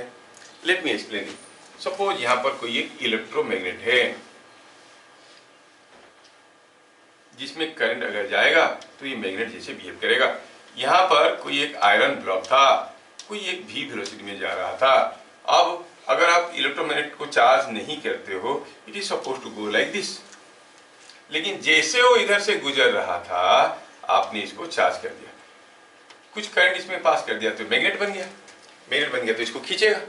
Let me explain it. Suppose यहाँ पर कोई एक इलेक्ट्रोमैग्नेट है, जिसमें करंट अगर जाएगा तो ये मैग्नेट जैसे बिहेव करेगा। यहाँ पर कोई एक आयरन ब्लॉक था, कोई एक भी वेलोसिटी में जा रहा था। अब अगर आप इलेक्ट्रोमैग्नेट को चार्ज नहीं करते हो, it is suppose to go like this, लेकिन जैसे वो इधर से गुजर रहा था आपने इसको चार्ज कर दिया, कुछ करंट इसमें पास कर दिया तो मैग्नेट बन गया। मैग्नेट बन गया तो इसको खींचेगा।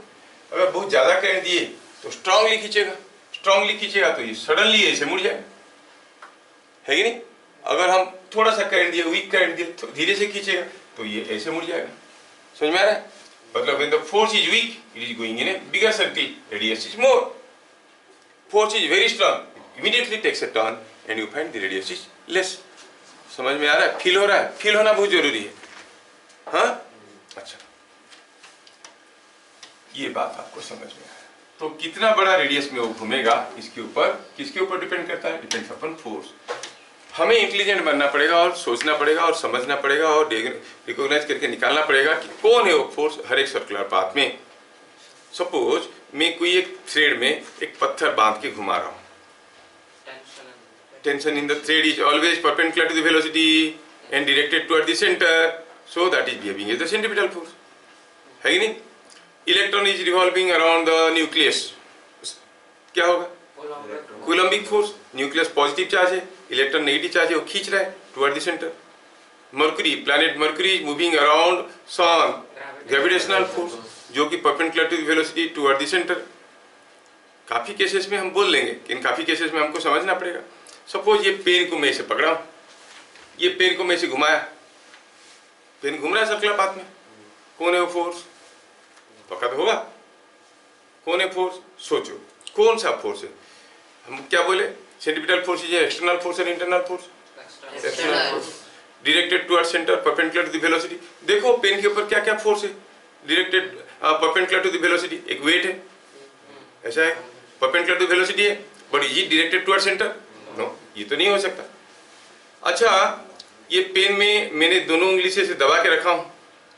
अगर बहुत ज्यादा करंट दिए तो स्ट्रांगली खींचेगा, स्ट्रांगली खींचेगा तो ये सडनली ऐसे मुड़ जाएगा, है कि नहीं। अगर हम थोड़ा सा करंट दिए, वीक करंट दिए, तो धीरे से खींचेगा तो ये ऐसे मुड़ जाएगा। समझ में आ रहा है? मतलब when the force is weak, it is going in a bigger circle, radius is more. Force is very strong, it immediately takes a turn and you find the radius is less. समझ में आ रहा है? Feel हो रहा है? Feel होना बहुत जरूरी है। हाँ, अच्छा, ये बात आपको समझ में आया। तो कितना बड़ा रेडियस में वो घूमेगा इसके ऊपर, किसके ऊपर डिपेंड करता है? Depends upon force. हमें इंटेलिजेंट बनना पड़ेगा और सोचना पड़ेगा और समझना पड़ेगा और रिकॉग्नाइज करके निकालना पड़ेगा कि कौन है वो फोर्स हर एक सर्कुलर पाथ में। सपोज मैं कोई एक थ्रेड में एक पत्थर बांध के घुमा रहा हूँ, tension in the thread is always perpendicular to the velocity and directed toward the centre, so that is behaving as the centripetal force, है कि नहीं। Electron is revolving around the nucleus, क्या होगा? Coulombic force. Nucleus positive charge है, electron negative charge है, वो खींच रहा है toward the centre. Mercury, planet Mercury is moving around sun, gravitational force जो कि perpendicular to the velocity toward the centre. काफी केसेस में हम बोल लेंगे, इन काफी केसेस में हमको समझना पड़ेगा। सपोज ये पेन को मैं ऐसे पकड़ा हूं, ये पेन को मैं ऐसे घुमाया, पेन घूम रहा है सर्कुलर पाथ में, कौन है वो फोर्स? पक्का तो होगा कौन है फोर्स? सोचो कौन सा फोर्स है। हम क्या बोले? Centripetal force is external force और internal force. External force directed toward centre perpendicular to the velocity. देखो पेन के ऊपर क्या क्या फोर्स है directed perpendicular to the velocity. एक वेट है, ऐसा है, परपेंडिकुलर टू वेलोसिटी है, but is directed toward centre? No, ये तो नहीं हो सकता। अच्छा, ये पेन में मैंने दोनों उंगली से दबा के रखा हूं,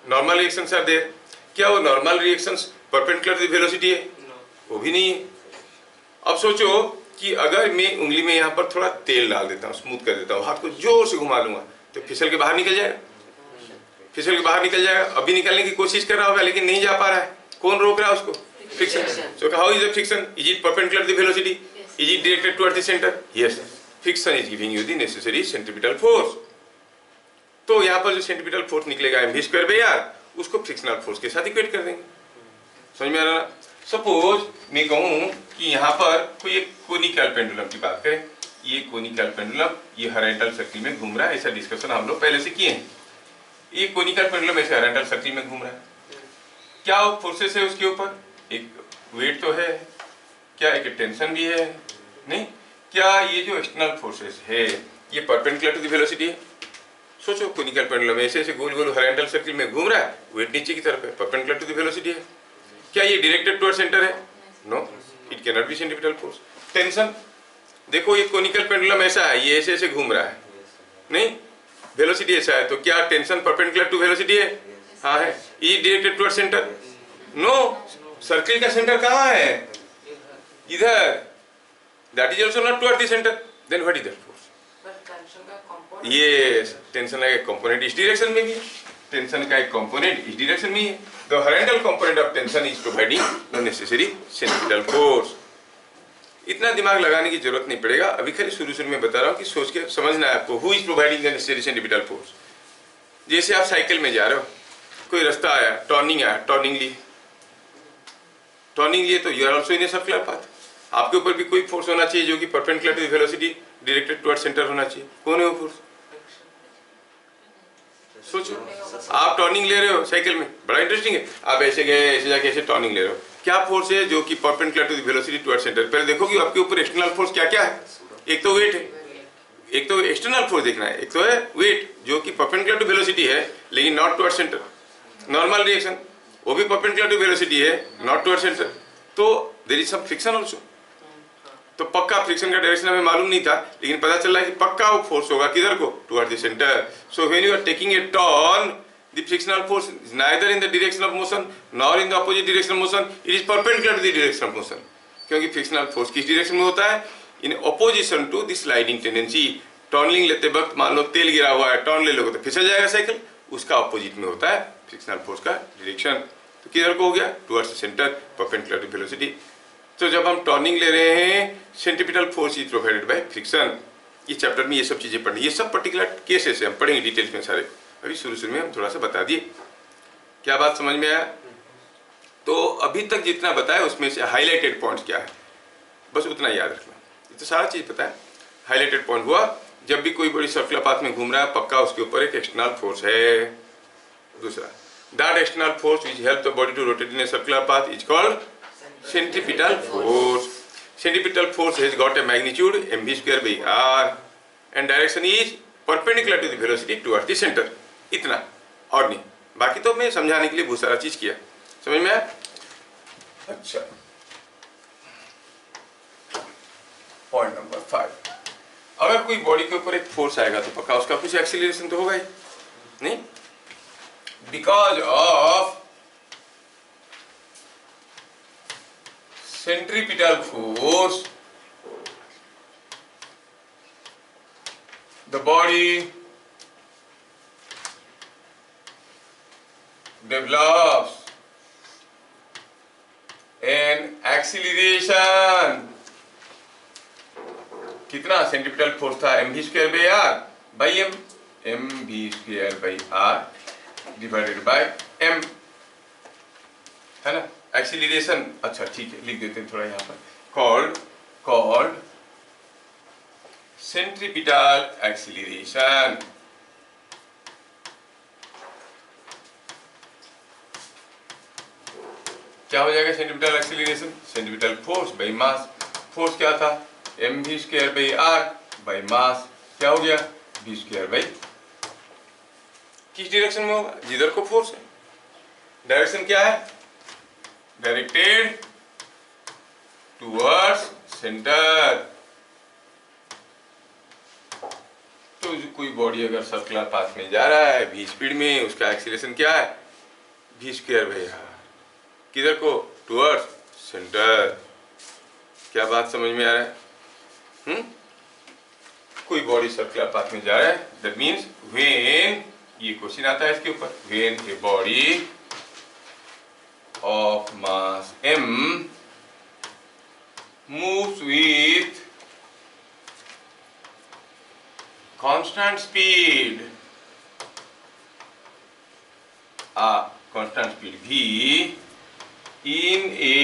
नॉर्मल रिएक्शंस आर देयर, क्या वो normal reactions perpendicular to the velocity है? वो भी नहीं है। अब सोचो कि अगर मैं उंगली में यहाँ पर थोड़ा तेल डाल देता हूँ, स्मूथ कर देता हूँ, हाथ को जोर से घुमा लूंगा तो फिसल के बाहर निकल जाएगा, फिसल के बाहर निकल जाएगा। अभी निकलने की कोशिश कर रहा होगा लेकिन नहीं जा पा रहा है, कौन रोक रहा है उसको? Friction. So how is the friction? Is it perpendicular to the velocity? Is it directed toward the centre? Yes, friction is giving you the necessary centripetal force. तो यहाँ पर जो सेंट्रीपिटल फोर्स निकलेगा mv² बाई r, उसको frictional force के साथ equate कर देंगे। समझ में आ रहा? सपोज मैं कहूँ कि यहाँ पर कोई एक कोनिकल पेंडुलम की बात करें, ये कोनिकल पेंडुलम ये हॉरिजॉन्टल सर्किल में घूम रहा है, ऐसा डिस्कशन हम लोग पहले से किए हैं। ये कोनिकल पेंडुलम ऐसे हॉरिजॉन्टल सर्किल में घूम रहा है, क्या वो फोर्सेस है उसके ऊपर? एक वेट तो है, क्या एक टेंशन भी है? नहीं। क्या ये जो एक्सटर्नल फोर्सेस है ये परपेंडिकुलर टू द वेलोसिटी है? सोचो कोनिकल पेंडुलम ऐसे ऐसे गोल गोल हॉरिजॉन्टल सर्किल में घूम रहा है, वेट नीचे की तरफ है, परपेंडिकुलर टू द वेलोसिटी है, क्या ये डायरेक्टेड टुवर्ड सेंटर है? No, it can not be centripetal force. Tension, देखो ये कोनिकल पेंडुलम ऐसा है, ये ऐसे ऐसे घूम रहा है, नहीं, वेलोसिटी ऐसा है, तो क्या टेंशन परपेंडिकुलर टू वेलोसिटी है? हाँ है। Is directed toward centre? No, circle का सेंटर कहाँ है? इधर, that is also not toward the centre, then what is that force? ये टेंशन का एक कंपोनेंट इस डायरेक्शन में भी है, टेंशन का एक कंपोनेंट इस डायरेक्शन में ही है। The horizontal component of tension is providing the necessary centripetal force. इतना दिमाग लगाने की जरूरत नहीं पड़ेगा, अभी खाली शुरू में बता रहा हूँ कि सोच के समझना है आपको। Who is providing the necessary centripetal force? जैसे आप साइकिल में जा रहे हो, कोई रास्ता आया, टर्निंग आया, टर्निंग लिए तो you are also in a circular path, आपके ऊपर भी कोई फोर्स होना चाहिए जो कि perpendicular to the velocity directed toward centre होना चाहिए। कौन है वो फोर्स? सोचो, आप टर्निंग ले रहे हो साइकिल में, बड़ा इंटरेस्टिंग है, आप ऐसे गए, ऐसे जाके ऐसे टर्निंग ले रहे हो, क्या फोर्स है जो कि perpendicular to the velocity toward centre? पहले देखो कि आपके ऊपर एक्सटर्नल फोर्स क्या क्या है। एक तो वेट है, एक तो एक्सटर्नल फोर्स देखना है, एक तो है वेट जो कि परपेंडिकुलर टू वेलोसिटी है लेकिन not toward centre. Normal reaction वो भी परपेंडिकुलर टू वेलोसिटी है, नॉट टुवर्ड सेंटर, तो there is some friction also. तो पक्का फ्रिक्शन का डायरेक्शन हमें मालूम नहीं था, लेकिन पता चला है कि पक्का वो फोर्स होगा किधर को? Toward the centre. So when you are taking a turn, the frictional force is neither in the direction of motion nor in the opposite direction of motion, it is perpendicular to the direction of motion. क्योंकि frictional force किस direction में होता है? In opposition to the sliding tendency, turning लेते वक्त मान लो तेल गिरा हुआ है, टर्न ले लोगे तो फिसल जाएगा साइकिल, उसका अपोजिट में होता है फ्रिक्शनल फोर्स का डायरेक्शन। तो किधर को हो गया? Towards centre perpendicular to velocity. तो जब हम टर्निंग ले रहे हैं, centripetal force is provided by friction. इस चैप्टर में ये सब चीज़ें पढ़नी, ये सब पर्टिकुलर केसेस है, हम पढ़ेंगे डिटेल्स में सारे। अभी शुरू में हम थोड़ा सा बता दिए। क्या बात समझ में आया? तो अभी तक जितना बताया उसमें से हाईलाइटेड पॉइंट्स क्या है, बस उतना याद रखना। ये तो सारा चीज़ पता है। हाईलाइटेड पॉइंट हुआ, जब भी कोई बड़ी सर्कुलर पाथ में घूम रहा है, पक्का उसके ऊपर एक एक्सटर्नल फोर्स है। दूसरा, that external force which help the body to rotate in a circular path is called centripetal force. Centripetal force has got a magnitude mv square by r and direction is perpendicular to the velocity towards the center. इतना और नहीं, बाकी तो मैं समझाने के लिए बहुत सारा चीज किया। समझ में आया? अच्छा, पॉइंट नंबर 5, अगर कोई बॉडी के ऊपर एक फोर्स आएगा तो पक्का उसका कुछ एक्सीलरेशन तो होगा ही नहीं। Because of centripetal force, the body develops an acceleration। कितना सेंट्रीपिटल फोर्स था? mv square by r by m, mv square by r divided by m, है ना। एक्सीलरेशन, अच्छा ठीक है, लिख देते हैं थोड़ा यहाँ पर, कॉल्ड सेंट्रीपिटल एक्सीलरेशन। क्या हो जाएगा centripetal acceleration? Centripetal force by mass. Force क्या था? mv square by r by mass, क्या हो गया? v स्क्वायर बाई, किस डायरेक्शन में होगा? जिधर को फोर्स है। डायरेक्शन क्या है? Directed towards centre. तो कोई बॉडी अगर सर्कुलर पाथ में जा रहा है v स्पीड में, उसका एक्सीलरेशन क्या है? v स्क्वायर बाई आर, किधर को? Towards centre. क्या बात समझ में आ रहा है? कोई बॉडी सर्कुलर पाथ में जा रहा है, दैट मीन्स व्हेन, ये क्वेश्चन आता है इसके ऊपर, when a body of mass m moves with constant speed, constant speed v in a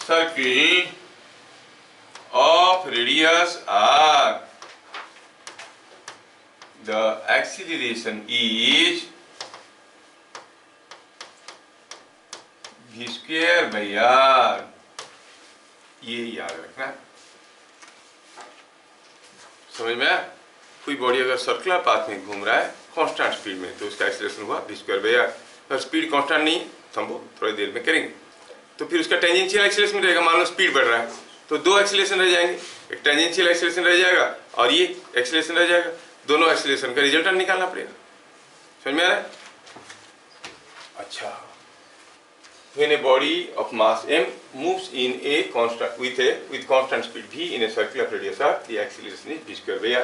circle of radius r, the acceleration is v square by r. ये याद रखना। समझ में आया? कोई बॉडी अगर सर्कुलर पाथ में घूम रहा है कांस्टेंट स्पीड में, तो उसका एक्सीलरेशन हुआ v स्क्वायर बाई आर। अगर स्पीड कांस्टेंट नहीं, थम्बो, थोड़ी देर में करेंगे, तो फिर उसका टेंजेंशियल एक्सीलरेशन रहेगा। मान लो स्पीड बढ़ रहा है तो दो एक्सीलरेशन रह जाएंगे, एक टेंजेंशियल एक्सीलरेशन रह जाएगा और ये एक्सीलरेशन रह जाएगा। दोनों एक्सीलरेशन का रिजल्टेंट निकालना पड़ेगा। समझ में आ रहा है? अच्छा, when a body of mass m moves in a constant with constant speed v in a circular radius r, the acceleration is v square by r।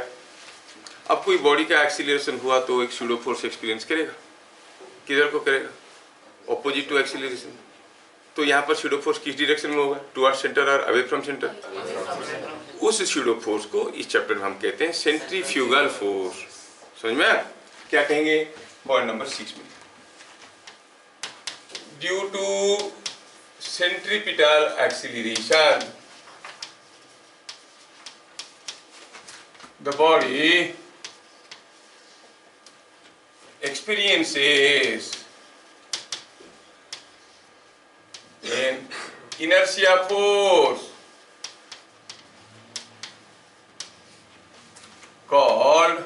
अब कोई बॉडी का एक्सीलरेशन हुआ तो एक सूडो फोर्स एक्सपीरियंस करेगा। किधर को करेगा? Opposite to acceleration. तो यहाँ पर सूडो फोर्स किस डायरेक्शन में होगा? टुवर्ड्स सेंटर और अवे फ्रॉम सेंटर। उस सूडो फोर्स को इस चैप्टर में हम कहते हैं सेंट्रीफ्यूगल फोर्स। समझ में आया? क्या कहेंगे पॉइंट नंबर 6 में? Due to centripetal acceleration, the body experiences an inertia force called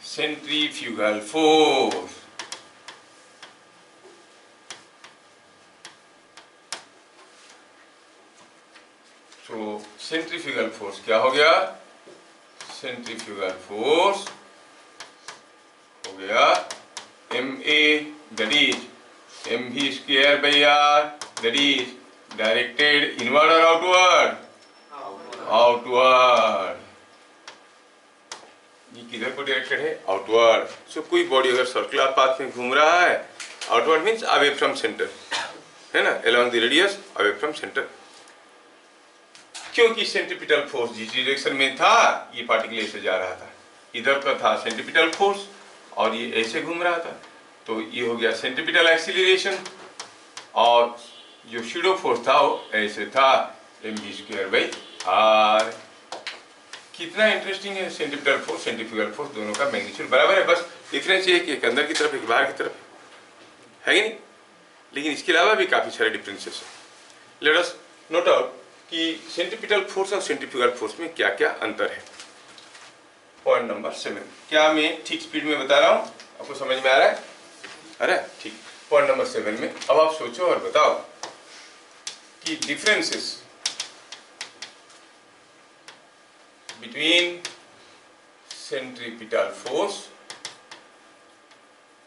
centrifugal force। तो सेंट्रीफ्यूगल फोर्स क्या हो गया? सेंट्रीफ्यूगल फोर्स हो गया ma, that is mv square by r, that is directed inward or outward? Outward, ये किधर को directed है? आउटवर्ड। सो कोई बॉडी अगर सर्कुलर पाथ में घूम रहा है, outward means away from centre, है ना, along the radius, away from centre. क्योंकि सेंट्रीपिटल फोर्स जिस डायरेक्शन में था, ये पार्टिकल ऐसे जा रहा था, इधर का था सेंट्रीपिटल फोर्स और ये ऐसे घूम रहा था, तो ये हो गया सेंट्रीपिटल एक्सीलरेशन, और जो शूडो फोर्स था वो ऐसे था, mv²/r। कितना इंटरेस्टिंग है, सेंट्रीपिटल फोर्स सेंट्रीफ्यूगल फोर्स दोनों का मैग्नीट्यूड बराबर है, बस डिफरेंस ये है कि एक अंदर की तरफ एक बाहर की तरफ है कि नहीं, लेकिन इसके अलावा भी काफी सारे डिफरेंसेस है। लेट अस नोट आउट कि सेंट्रीपिटल फोर्स और सेंट्रीफ्यूगल फोर्स में क्या क्या अंतर है। पॉइंट नंबर 7, क्या मैं ठीक स्पीड में बता रहा हूं, आपको समझ में आ रहा है? अरे ठीक। पॉइंट नंबर 7 में अब आप सोचो और बताओ कि differences between centripetal force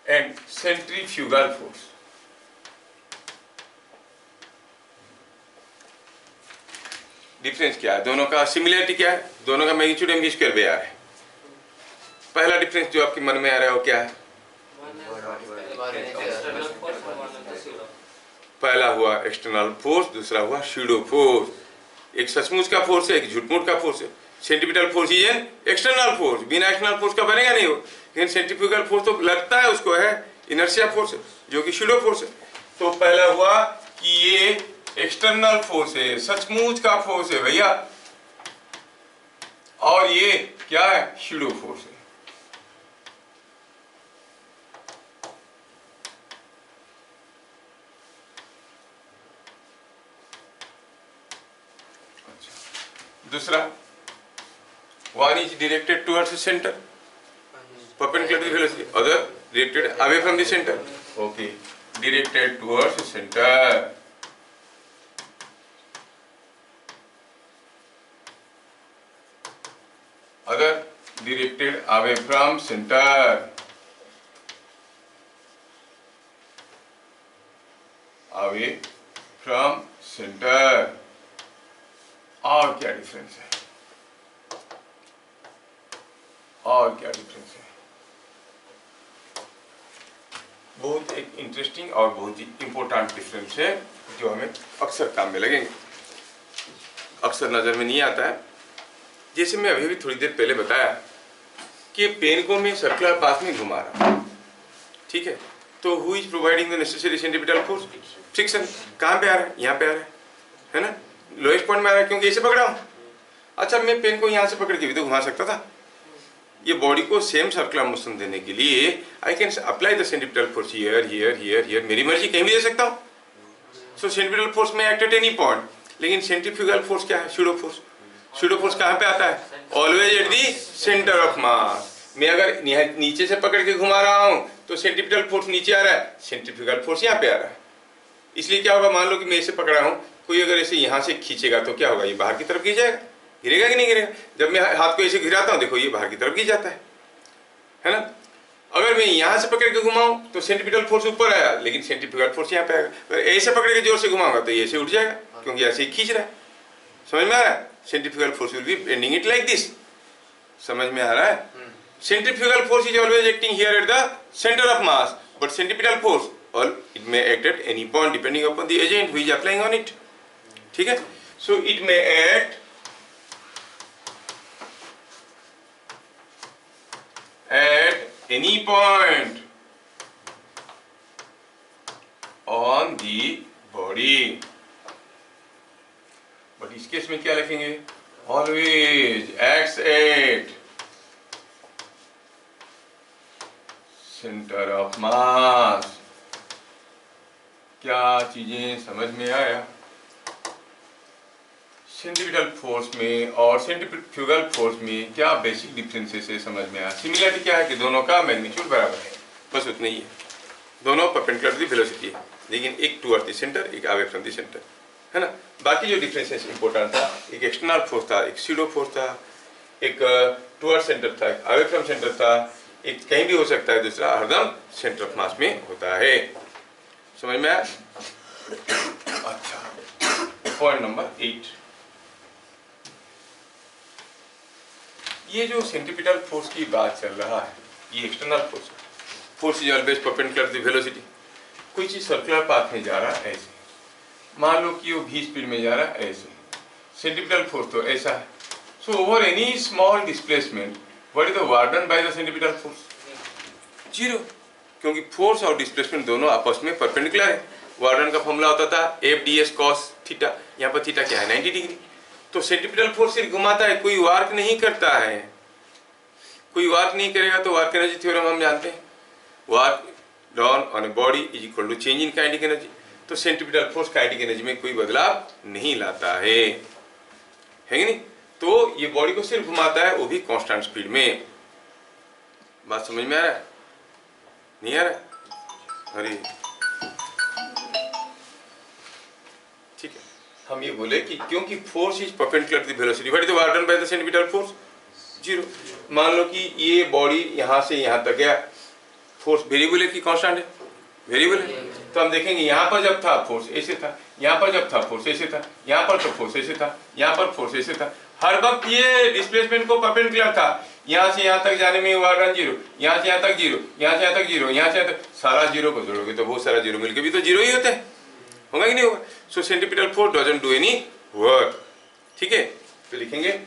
and centrifugal force, difference क्या है, दोनों का सिमिलरिटी क्या है, दोनों का मैग्नीट्यूड mv²/r है। पहला डिफरेंस जो आपके मन में आ रहा है वो क्या है? पहला हुआ एक्सटर्नल फोर्स, दूसरा हुआ शूडो फोर्स। एक सचमुच का फोर्स है, एक झूठमूठ का फोर्स है। सेंट्रीपिटल फोर्स ही है एक्सटर्नल फोर्स, बिना एक्सटर्नल फोर्स का बनेगा नहीं हो, लेकिन सेंट्रीफ्यूगल फोर्स तो लगता है उसको है, इनर्शिया फोर्स है, जो कि शूडो फोर्स है। तो पहला हुआ कि ये एक्सटर्नल फोर्स है, सचमुच का फोर्स है भैया, और ये क्या है? शूडो फोर्स है। दूसरा, one is directed towards the center, perpendicular to the velocity, other directed away from the center. Okay, directed towards the center. Other directed away from center. Away from center. और क्या difference है? और क्या difference है? बहुत एक interesting और बहुत ही इंपॉर्टेंट डिफरेंस है जो हमें अक्सर काम में लगेंगे, अक्सर नजर में नहीं आता है। जैसे मैं अभी भी थोड़ी देर पहले बताया कि पेन को मैं सर्कुलर पाथ में घुमा रहा हूं, ठीक है, तो who is providing the necessary centripetal force? Friction. कहाँ पे आ रहा है? यहाँ पे आ रहा है ना, लोएस्ट पॉइंट में आ रहा है, क्योंकि ऐसे पकड़ा हूं। अच्छा, मैं पेन को यहाँ से पकड़ के भी तो घुमा सकता था। ये बॉडी को सेम सर्कुलर मोशन देने के लिए I can apply the centripetal force here here here here, मेरी मर्जी कहीं भी दे सकता हूँ। सो सेंट्रीपिटल फोर्स में एक्ट एट एनी पॉइंट, लेकिन सेंट्रीफ्यूगल फोर्स क्या है? Pseudo force. शूडो फोर्स कहाँ पे आता है? Always at the centre of मास। मैं अगर नीचे से पकड़ के घुमा रहा हूँ तो सेंट्रीपिटल फोर्स नीचे आ रहा है, सेंट्रीफ्यूगल फोर्स यहाँ पे आ रहा है। इसलिए क्या होगा, मान लो कि मैं इसे पकड़ा हूँ, कोई अगर ऐसे यहाँ से खींचेगा तो क्या होगा, ये बाहर की तरफ गिर जाएगा, गिरेगा कि नहीं गिरेगा? जब मैं हाथ को ऐसे गिराता हूँ, देखो ये बाहर की तरफ गिर जाता है ना। अगर मैं यहाँ से पकड़ के घुमाऊं तो सेंट्रीपिटल फोर्स ऊपर आया, लेकिन सेंट्रीफ्यूगल फोर्स यहाँ पे आएगा। अगर ऐसे पकड़ के जोर से घुमाऊंगा तो ये ऐसे उठ जाएगा, क्योंकि ऐसे ही खींच रहा है। समझ में आ रहा है? Centrifugal force will B bending it like this. समझ में आ रहा है? Centrifugal force is always acting here at the centre of mass, but centripetal force or it may act at any point depending upon the agent who is applying on it. ठीक है? So it may act at any point on the body. But इस case में क्या लिखेंगे? Always acts at center of mass. क्या चीजें समझ में आया? सेंट्रीपिटल फोर्स में और सेंट्रीफ्यूगल फोर्स में क्या बेसिक डिफरेंसेस है समझ में आया? सिमिलरिटी क्या है कि दोनों का मैग्नीट्यूड बराबर है, बस उतना ही है। दोनों परपेंडिकुलर टू द वेलोसिटी है, लेकिन एक टुवर्ड द सेंटर, एक अवे फ्रॉम द सेंटर, है ना। बाकी जो डिफरेंसेस इंपॉर्टेंट था, एक एक्सटर्नल फोर्स था, एक स्यूडो फोर्स था, एक टुवर्ड सेंटर था, एक अवे फ्रॉम सेंटर था, एक कहीं भी हो सकता है, दूसरा हरदम सेंटर ऑफ मास में होता है। समझ में आया? अच्छा, पॉइंट नंबर 8, ये जो सेंट्रीपिटल फोर्स की बात चल रहा है, ये एक्सटर्नल फोर्स है। Force is always perpendicular to the velocity. कोई चीज सर्कुलर पाथ में जा रहा है ऐसे, मान लो कि वो v स्पीड में जा रहा है ऐसे, सेंट्रीपिटल फोर्स तो ऐसा है। So over any small displacement what is the work done by the centripetal force? Zero, क्योंकि फोर्स और डिस्प्लेसमेंट दोनों आपस में परपेंडिकुलर है। वर्क डन का फॉर्मूला होता था F d s cos theta, यहाँ पर थीटा क्या है 90 डिग्री। तो सेंट्रीपिटल फोर्स सिर्फ घुमाता है, कोई वर्क नहीं करता है। कोई वर्क नहीं करेगा तो वर्क एनर्जी थ्योरम हम जानते हैं, work done on a body is equal to change in kinetic energy. तो सेंट्रीपिटल फोर्स काइनेटिक एनर्जी में कोई बदलाव नहीं लाता है कि नहीं? तो ये बॉडी को सिर्फ घुमाता है, वो भी कांस्टेंट स्पीड में। बात समझ में आ रहा है? नहीं आ रहा? अरे ठीक है, हम ये बोले कि क्योंकि force is perpendicular to the velocity, what is the work done by the centripetal force? Zero. मान लो कि ये बॉडी यहाँ से यहाँ तक गया, फोर्स वेरिएबल है कि कांस्टेंट है? वेरिएबल है। तो हम देखेंगे यहाँ पर जब था फोर्स ऐसे था, यहाँ पर जब था फोर्स ऐसे था, यहाँ पर तो फोर्स ऐसे था, यहाँ पर फोर्स ऐसे था। हर वक्त ये डिस्प्लेसमेंट को परपेंडिकुलर था। यहाँ से यहाँ तक जाने में वर्क डन जीरो, यहाँ से यहाँ तक जीरो, यहाँ से यहाँ तक जीरो, यहाँ से यहाँ तक, सारा जीरो को जोड़ोगे तो बहुत सारा जीरो मिलके भी तो जीरो ही होते हैं, होगा कि नहीं होगा? So centripetal force doesn't do any work. ठीक है, तो लिखेंगे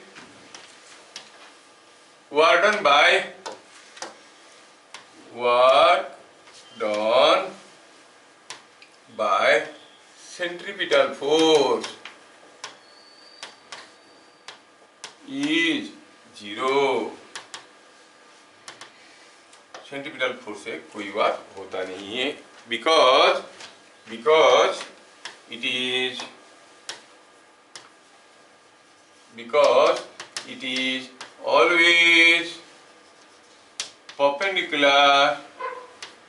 work done by centripetal force is zero। Centripetal force से कोई वर्क होता नहीं है, because it is always perpendicular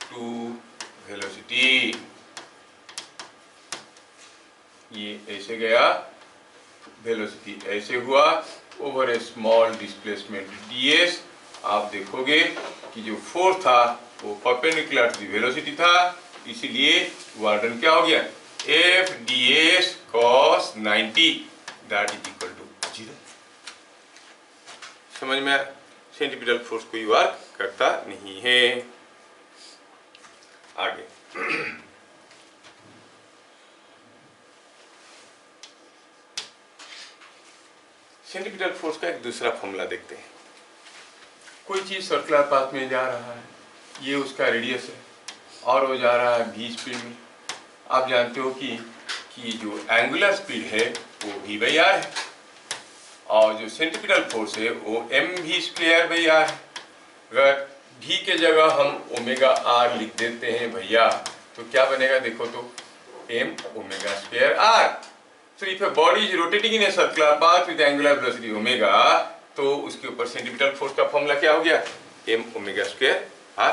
to velocity। ये ऐसे गया, वेलोसिटी ऐसे हुआ, ओवर ए स्मॉल डिस्प्लेसमेंट ds। आप देखोगे कि जो फोर्स था वो परपेंडिकुलर टू वेलोसिटी था, इसीलिए वर्क डन क्या हो गया? F d s cos 90 that is equal to zero. समझ में आया? सेंट्रीपिटल फोर्स कोई वर्क करता नहीं है। आगे सेंट्रीपिटल फोर्स का एक दूसरा फॉर्मूला देखते हैं। कोई चीज सर्कुलर पाथ में जा रहा है, ये उसका रेडियस है और वो जा रहा है v स्पीड में। आप जानते हो कि जो एंगुलर स्पीड है वो v/r है और जो सेंट्रीपिटल फोर्स है वो mv²/r है। अगर v के जगह हम ω/r लिख देते हैं भैया तो क्या बनेगा? देखो तो m⍵²r। So if a body is rotating in a circular path with angular velocity omega, तो उसके ऊपर सेंट्रीपिटल फोर्स का फॉर्मूला क्या हो गया? m⍵²r।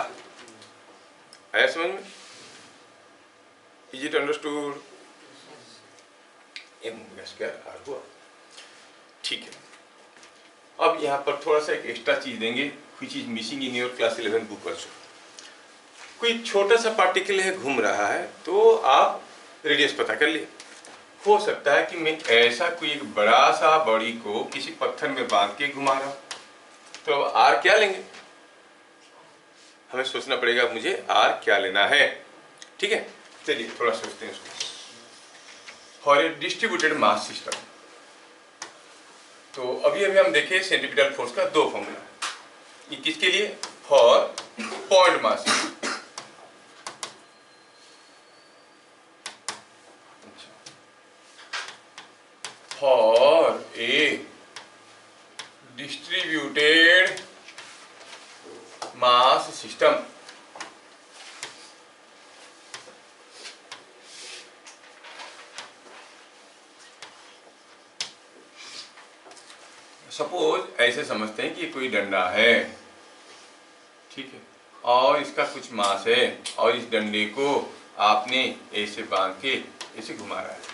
आया समझ में? Is it understood? m⍵²r हुआ। ठीक है, अब यहाँ पर थोड़ा सा एक एक्स्ट्रा चीज देंगे which is missing in your class 11 book also। कोई छोटा सा पार्टिकल है घूम रहा है तो आप रेडियस पता कर लिए। हो सकता है कि मैं ऐसा कोई एक बड़ा सा बॉडी को किसी पत्थर में बांध के घुमा रहा हूं, तो आर क्या लेंगे? हमें सोचना पड़ेगा मुझे आर क्या लेना है। ठीक है, चलिए थोड़ा सोचते हैं इसको। For a distributed mass system, तो अभी हम देखें सेंट्रीपिटल फोर्स का दो फॉर्मूला। ये किसके लिए? For point mass. For a distributed mass system, suppose ऐसे समझते हैं कि कोई डंडा है, ठीक है, और इसका कुछ मास है और इस डंडे को आपने ऐसे बांध के ऐसे घुमा रहा है।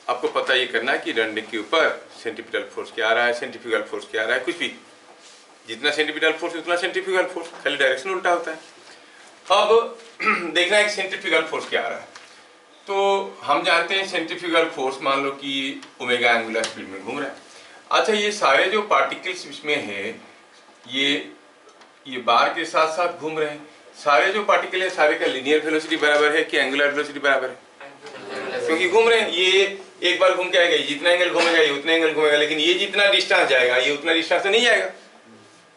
आपको पता ये करना है कि डंडे के ऊपर सेंट्रीपिटल फोर्स क्या आ रहा है, सेंट्रीफ्यूगल फोर्स क्या आ रहा है, कुछ भी। जितना सेंट्रीपिटल फोर्स उतना सेंट्रीफ्यूगल फोर्स, खाली डायरेक्शन उल्टा होता है। अब देखना है कि सेंट्रीफ्यूगल फोर्स क्या आ रहा है। तो हम जानते हैं सेंट्रीफ्यूगल फोर्स, मान लो कि ओमेगा एंगुलर स्पीड में घूम रहा है। अच्छा, ये सारे जो पार्टिकल्स इसमें है, ये बार के साथ साथ घूम रहे हैं। सारे जो पार्टिकल है सारे का लीनियर वेलोसिटी बराबर है कि एंगुलर वेलोसिटी बराबर है? क्योंकि घूम रहे हैं। ये एक बार घूम के आएगा, जितना एंगल घूमेगा ये उतना एंगल घूमेगा, लेकिन ये जितना डिस्टेंस जाएगा ये उतना डिस्टेंस नहीं जाएगा।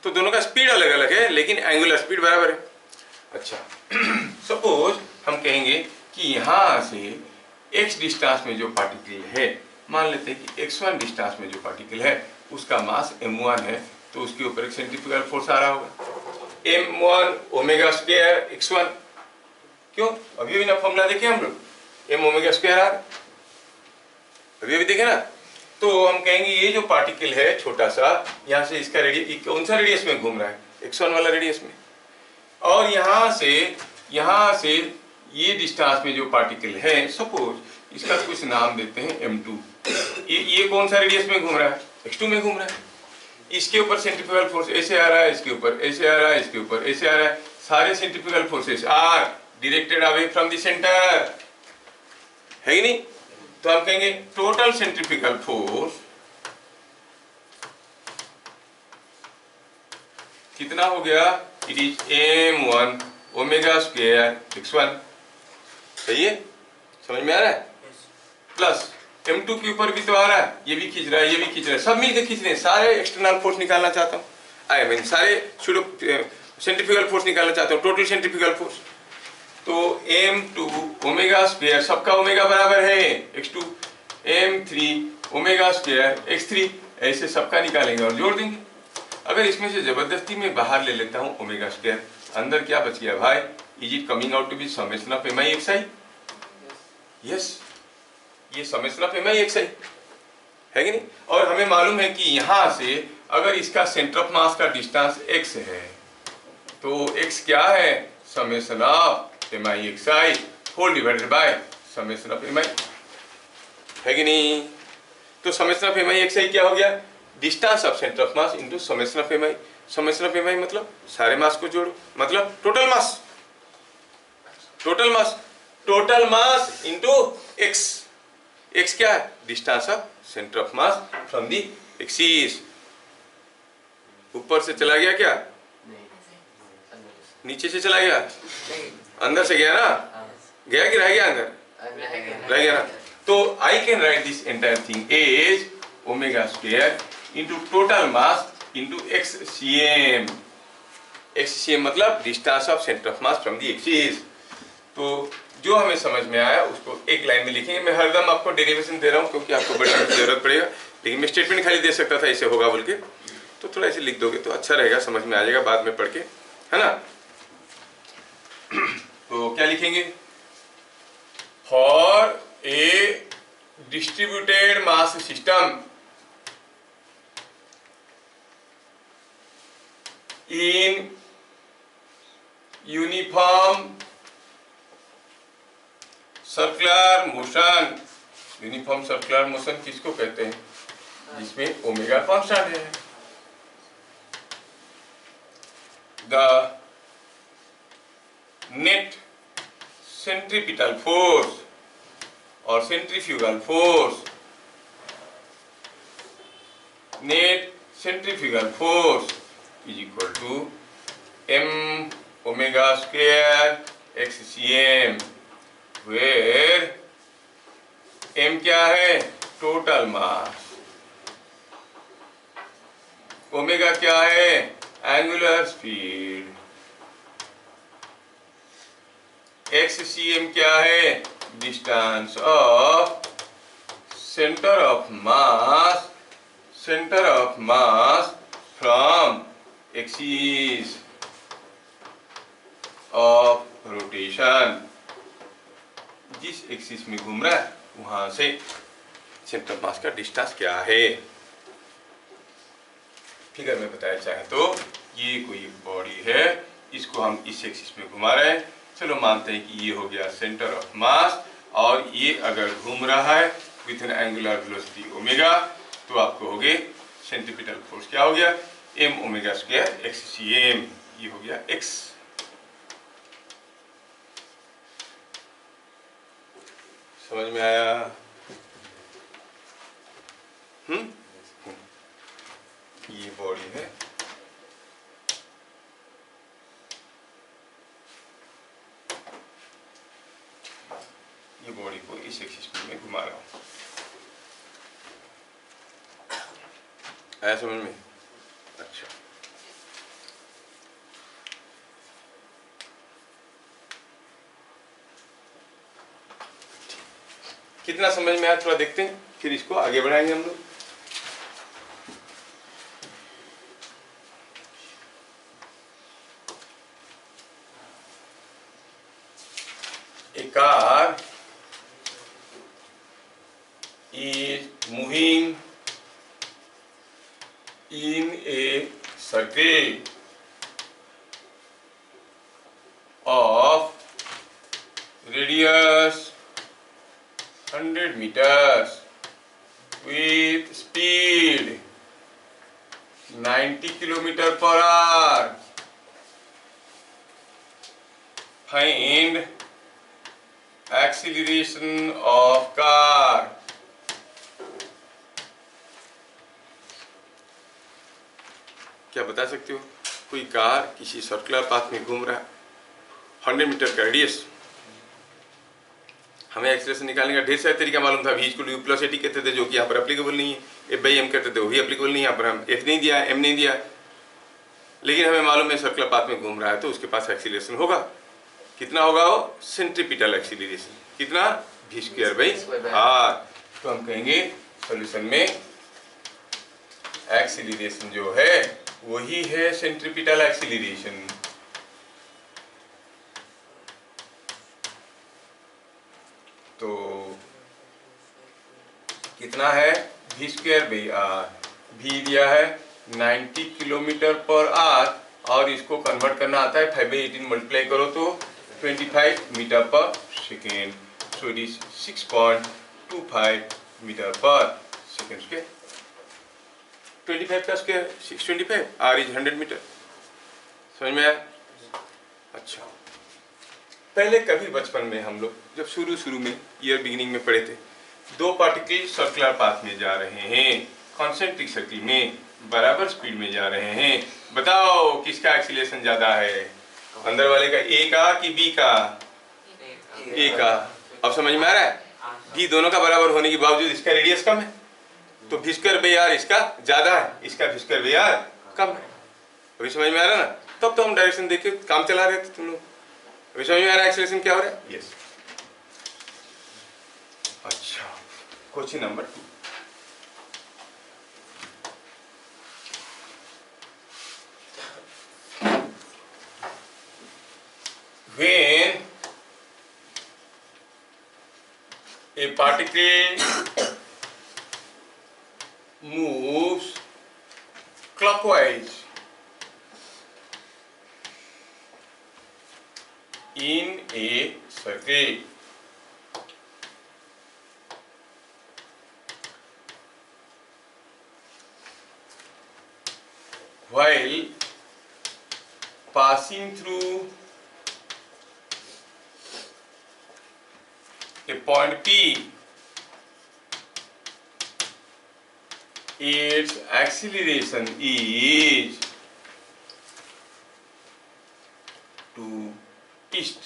तो दोनों का स्पीड अलग अलग है लेकिन एंगुलर स्पीड बराबर है। अच्छा, सपोज हम कहेंगे कि यहाँ से x डिस्टेंस में जो पार्टिकल है, मान लेते हैं कि x1 डिस्टेंस में जो पार्टिकल है उसका मास m1 है, तो उसके ऊपर एक सेंट्रीफ्यूगल फोर्स आ रहा होगा m1 ओमेगा स्क्वायर x1। क्यों? अभी अभी ना फॉर्मूला देखे हम लोग, m ओमेगा स्क्वायर आर, अभी अभी देखे ना। तो हम कहेंगे ये जो पार्टिकल है छोटा सा, यहाँ से इसका रेडियस कौन सा रेडियस में घूम रहा है? x1 वाला रेडियस में। और यहाँ से ये डिस्टेंस में जो पार्टिकल है, सपोज इसका कुछ नाम देते हैं m2। ये कौन सा रेडियस में घूम रहा है? x2 में घूम रहा है। इसके ऊपर सेंट्रीफ्यूगल फोर्स ऐसे आ रहा है, इसके ऊपर ऐसे आ रहा है, इसके ऊपर ऐसे आ रहा है। सारे centrifugal forces are directed away from the centre, है ही नहीं? तो हम कहेंगे टोटल सेंट्रीफ्यूगल फोर्स कितना हो गया? It is m1 omega square x1। सही है? समझ में आ रहा है? प्लस m2 के ऊपर भी तो आ रहा है, ये भी खींच रहा है, ये भी खींच रहा है, सब मिलकर खींच रहे हैं। सारे एक्सटर्नल फोर्स निकालना चाहता हूँ, आई मीन सारे सेंट्रीफ्यूगल फोर्स निकालना चाहता हूँ, टोटल सेंट्रीफ्यूगल फोर्स। तो m2 ओमेगा स्क्वायर, सबका ओमेगा बराबर है x2, m3 omega square x3, ऐसे सबका निकालेंगे और जोड़ देंगे। अगर इसमें से जबरदस्ती में बाहर ले लेता हूँ ओमेगा स्क्वायर, अंदर क्या बच गया भाई? Is it coming out to be summation of mi xi? Yes, ये समेशन ऑफ mi xi है कि नहीं? और हमें मालूम है कि यहाँ से अगर इसका सेंटर ऑफ मास का डिस्टेंस x है, तो x क्या है? Summation of mi xi whole divided by summation of mi, है कि नहीं? तो समेशन ऑफ mi xi क्या हो गया? Distance of centre of mass into summation of mi। Summation of mi मतलब सारे मास को जोड़ो, मतलब total mass, total mass into x। x क्या है? Distance of centre of mass from the axis. ऊपर से चला गया क्या? नीचे से चला गया? अंदर से गया ना? गया कि रह गया अंदर? रह गया ना? तो I can write this entire thing as omega square into total mass into xcm। xcm मतलब distance of centre of mass from the axis. तो जो हमें समझ में आया उसको एक लाइन में लिखेंगे। मैं हरदम आपको डेरिवेशन दे रहा हूँ क्योंकि आपको बड़ी जरूरत पड़ेगा, लेकिन मैं स्टेटमेंट खाली दे सकता था ऐसे होगा बोल के, तो थोड़ा ऐसे लिख दोगे तो अच्छा रहेगा, समझ में आ जाएगा बाद में पढ़ के, है ना? तो क्या लिखेंगे? For a distributed mass system in uniform circular motion, uniform circular motion किसको कहते हैं? जिसमें ओमेगा कांस्टेंट है। द नेट सेंट्रीपिटल फोर्स और centrifugal force, net centrifugal force is equal to m omega square xcm, where m क्या है? Total mass, omega क्या है? एंगुलर स्पीड, xcm क्या है? Distance of centre of mass from axis of rotation. जिस axis में घूम रहा है वहां से सेंटर ऑफ मास का डिस्टेंस क्या है? फिगर में बताया चाहे तो ये कोई बॉडी है, इसको हम इस एक्सिस में घुमा रहे हैं। चलो मानते हैं कि ये हो गया सेंटर ऑफ मास, और ये अगर घूम रहा है with an angular velocity omega, तो आपको हो गए सेंट्रीपिटल फोर्स क्या हो गया? m ओमेगा स्क्वायर xcm, ये हो गया x। समझ में आया? ये बॉडी को इस एक्सिस में घुमा रहा हूँ। आया समझ में? अच्छा, कितना समझ में आया थोड़ा देखते हैं, फिर इसको आगे बढ़ाएंगे हम लोग। A car is moving in a circle of radius 100 meters with speed 90 km per hour. Find acceleration of car. क्या बता सकते हो? कोई कार किसी सर्कुलर पाथ में घूम रहा है, 100 मीटर का रेडियस। हमें एक्सीलरेशन निकालने का ढेर सारे तरीका मालूम था। v = u + at कहते थे, जो कि यहाँ पर एप्लीकेबल नहीं है। f/m कहते थे, वही एप्लीकेबल नहीं है। यहाँ पर हम f नहीं दिया, m नहीं दिया, लेकिन हमें मालूम है सर्कुलर पाथ में घूम रहा है तो उसके पास एक्सीलरेशन होगा। कितना होगा वो? Centripetal acceleration. कितना? v²/r। तो हम कहेंगे सॉल्यूशन में एक्सीलरेशन जो है वही है सेंट्रीपिटल एक्सीलरेशन। तो कितना है? v²/r। v दिया है 90 km/h और इसको कन्वर्ट करना आता है 5/18 मल्टीप्लाई करो तो 25 metre per second. So it is 6.25 metre per second square. 25 का स्क्वायर 625, r इज 100 मीटर। समझ में आया? अच्छा, पहले कभी बचपन में हम लोग जब शुरू में ईयर बिगिनिंग में पढ़े थे, दो पार्टिकल सर्कुलर पाथ में जा रहे हैं, कॉन्सेंट्रिक सर्किल में बराबर स्पीड में जा रहे हैं। बताओ किसका एक्सीलरेशन ज्यादा है? अंदर वाले का, ए का कि बी का? ए का। अब समझ में आ रहा है? v दोनों का बराबर होने के बावजूद इसका रेडियस कम है, तो v²/r इसका ज्यादा है, इसका v²/r कम है। अभी समझ में आ रहा है ना? तब तो हम डायरेक्शन देख के काम चला रहे थे तुम लोग। अभी समझ में आ रहा है एक्सीलरेशन क्या हो रहा है? यस। अच्छा, question number 2। When a particle moves clockwise in a circle, while passing through a point P, its acceleration is to east।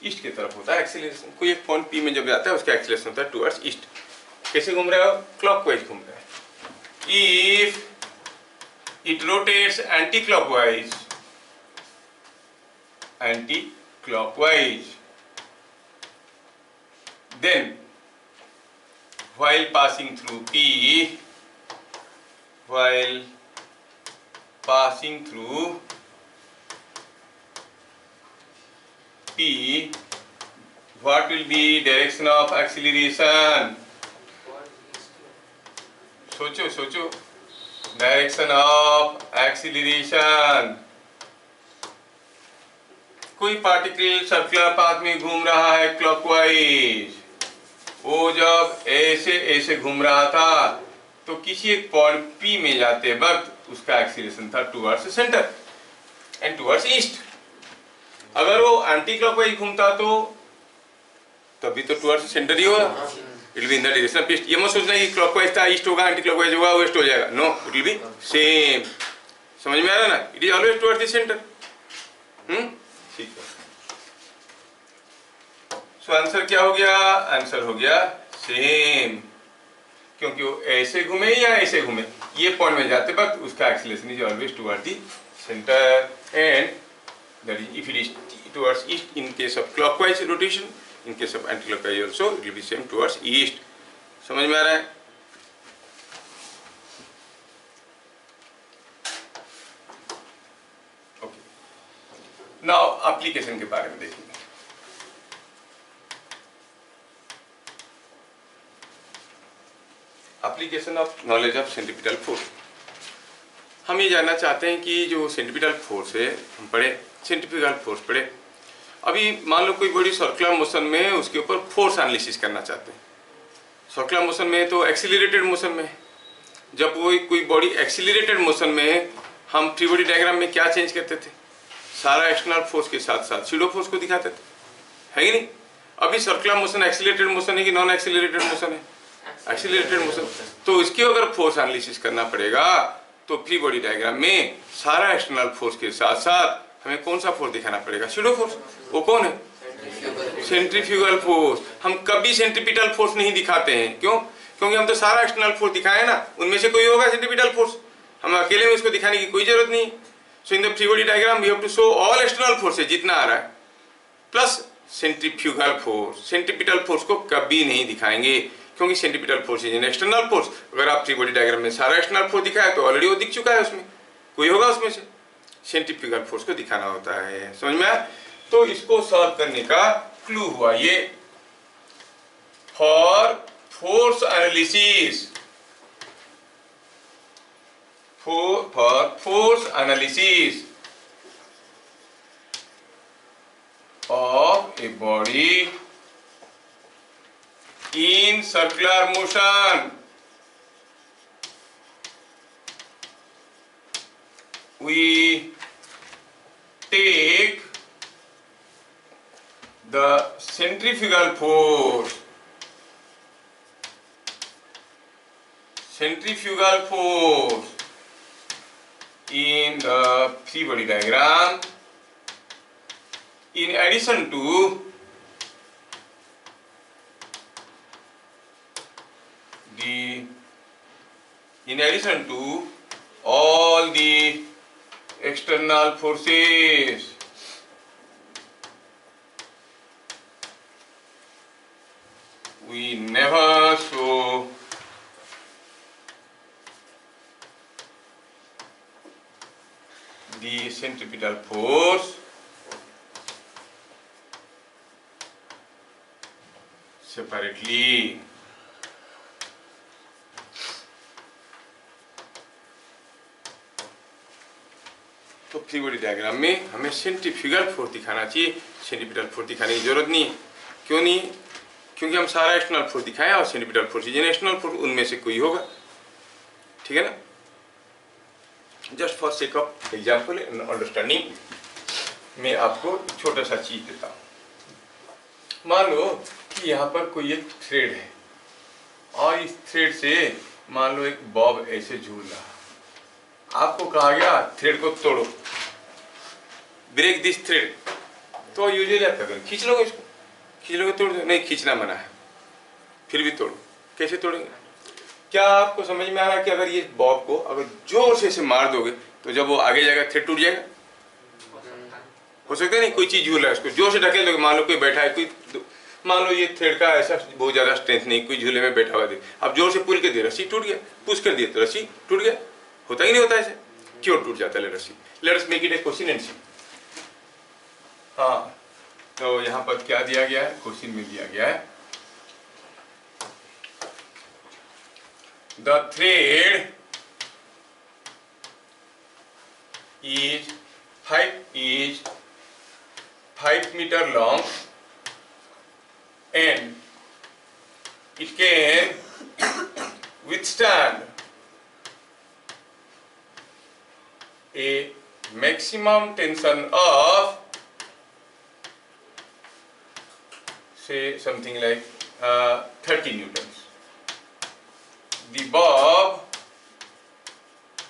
East की तरफ होता है एक्सीलरेशन। कोई एक पॉइंट P में जब जाता है उसका एक्सीलरेशन होता है टुवर्ड्स ईस्ट। कैसे घूम रहा है? क्लॉकवाइज घूम रहा है। If it rotates anti clockwise, then while passing through P, what will be direction of acceleration? सोचो डायरेक्शन ऑफ एक्सीलरेशन। कोई पार्टिकल सर्कुलर पाथ में घूम रहा है क्लॉकवाइज, वो जब ऐसे घूम रहा था तो किसी एक पॉइंट P में जाते वक्त उसका एक्सीलरेशन था towards centre and towards east. अगर वो एंटी क्लॉकवाइज घूमता तो तभी तो टुवर्ड्स सेंटर ही होगा। It will be in the direction of east. ये मत सोचना कि क्लॉकवाइज था ईस्ट होगा, एंटी क्लॉकवाइज होगा वेस्ट हो जाएगा। No, it will be same. समझ में आ रहा है ना? It is always towards the centre. ठीक है, सो आंसर क्या हो गया? आंसर हो गया सेम, क्योंकि वो ऐसे घूमे या ऐसे घूमे, ये पॉइंट में जाते वक्त उसका acceleration is always toward the centre, and that is if it is towards east in case of clockwise rotation, in case of anti clockwise also it will be same towards east. समझ में आ रहा है? Okay, now application के बारे में देखेंगे। Application of knowledge of centripetal force. हम ये जानना चाहते हैं कि जो सेंट्रीपिटल फोर्स है, हम पढ़े सेंट्रीफ्यूगल फोर्स पढ़े। अभी मान लो कोई बॉडी सर्कुलर मोशन में है, उसके ऊपर फोर्स एनालिसिस करना चाहते हैं। सर्कुलर मोशन में है तो एक्सीलरेटेड मोशन में है। जब वो कोई बॉडी एक्सीलरेटेड मोशन में है, हम फ्री बॉडी डायग्राम में क्या चेंज करते थे? सारा एक्सटर्नल फोर्स के साथ साथ स्यूडो फोर्स को दिखाते थे, है कि नहीं? अभी सर्कुलर मोशन एक्सीलरेटेड मोशन है कि नॉन एक्सीलरेटेड मोशन है? Accelerated motion. तो इसके अगर फोर्स एनालिसिस करना पड़ेगा तो फ्री बॉडी डायग्राम में सारा एक्सटर्नल फोर्स के साथ साथ हमें कौन सा फोर्स दिखाना पड़ेगा? Pseudo force. वो कौन है? Centrifugal force. हम कभी सेंट्रीपिटल फोर्स नहीं दिखाते हैं। क्यों? क्योंकि हम तो सारा एक्सटर्नल फोर्स दिखाए ना, उनमें से कोई होगा सेंट्रीपिटल फोर्स, हम अकेले में उसको दिखाने की कोई जरूरत नहीं। So in the free body diagram we have to show all external forces जितना आ रहा है, plus centrifugal force. Centripetal force को कभी नहीं दिखाएंगे, क्योंकि centripetal force is an external force. अगर आप फ्री बॉडी डायग्राम में सारा एक्सटर्नल फोर्स दिखाया तो ऑलरेडी वो दिख चुका है, उसमें कोई होगा उसमें से। सेंट्रीफ्यूगल फोर्स को दिखाना होता है। समझ में आया? तो इसको सॉल्व करने का क्लू हुआ ये, for force analysis, for force analysis of a body in circular motion, we take the centrifugal force, in the free body diagram in addition to all the external forces. We never show the centripetal force separately. तो free body diagram में हमें centrifugal force दिखाना चाहिए, centripetal force दिखाने की जरूरत नहीं। क्यों नहीं? क्योंकि हम सारा एक्सटर्नल फोर्स दिखाया और सेंट्रीपिटल फोर्स जिन एक्सटर्नल फोर्स उनमें से कोई होगा। ठीक है ना? Just for sake of example and understanding मैं आपको छोटा सा चीज देता हूँ। मान लो कि यहाँ पर कोई एक थ्रेड है और इस थ्रेड से मान लो एक बॉब ऐसे झूल रहा, आपको कहा गया थ्रेड को तोड़ो, ब्रेक दिस थ्रेड। तो यूजुअली आप क्या करें? खींच लोगे इसको, खींच लोगे, तोड़ दो। नहीं, खींचना मना है, फिर भी तोड़ो। कैसे तोड़ेंगे? क्या आपको समझ में आ रहा है कि अगर ये बॉब को अगर जोर से मार दोगे तो जब वो आगे जाएगा थ्रेड टूट जाएगा? हो सकता है नहीं? कोई चीज झूल रहा है, उसको जोर से ढकेल दोगे, मान लो कोई बैठा है, कोई मान लो ये थ्रेड का ऐसा बहुत ज्यादा स्ट्रेंथ नहीं, कोई झूले में बैठा हुआ दे, अब जोर से पुल के दे, रस्सी टूट गया, पुश कर दिया तो रस्सी टूट गया। होता ही नहीं होता ऐसे? क्यों टूट जाता है रस्सी? Let us make it a question and see. हाँ, तो यहाँ पर क्या दिया गया है? क्वेश्चन में दिया गया है the thread is 5 meter long and it can withstand a maximum tension of say something like 30 newtons. The bob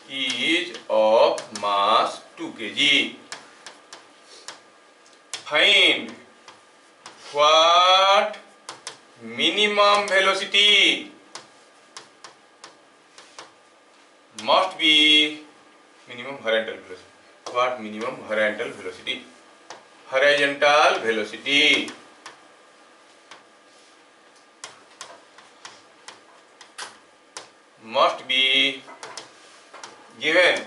is of mass 2 kg. Find what minimum velocity must be minimum horizontal velocity. What minimum horizontal velocity? Horizontal velocity must be given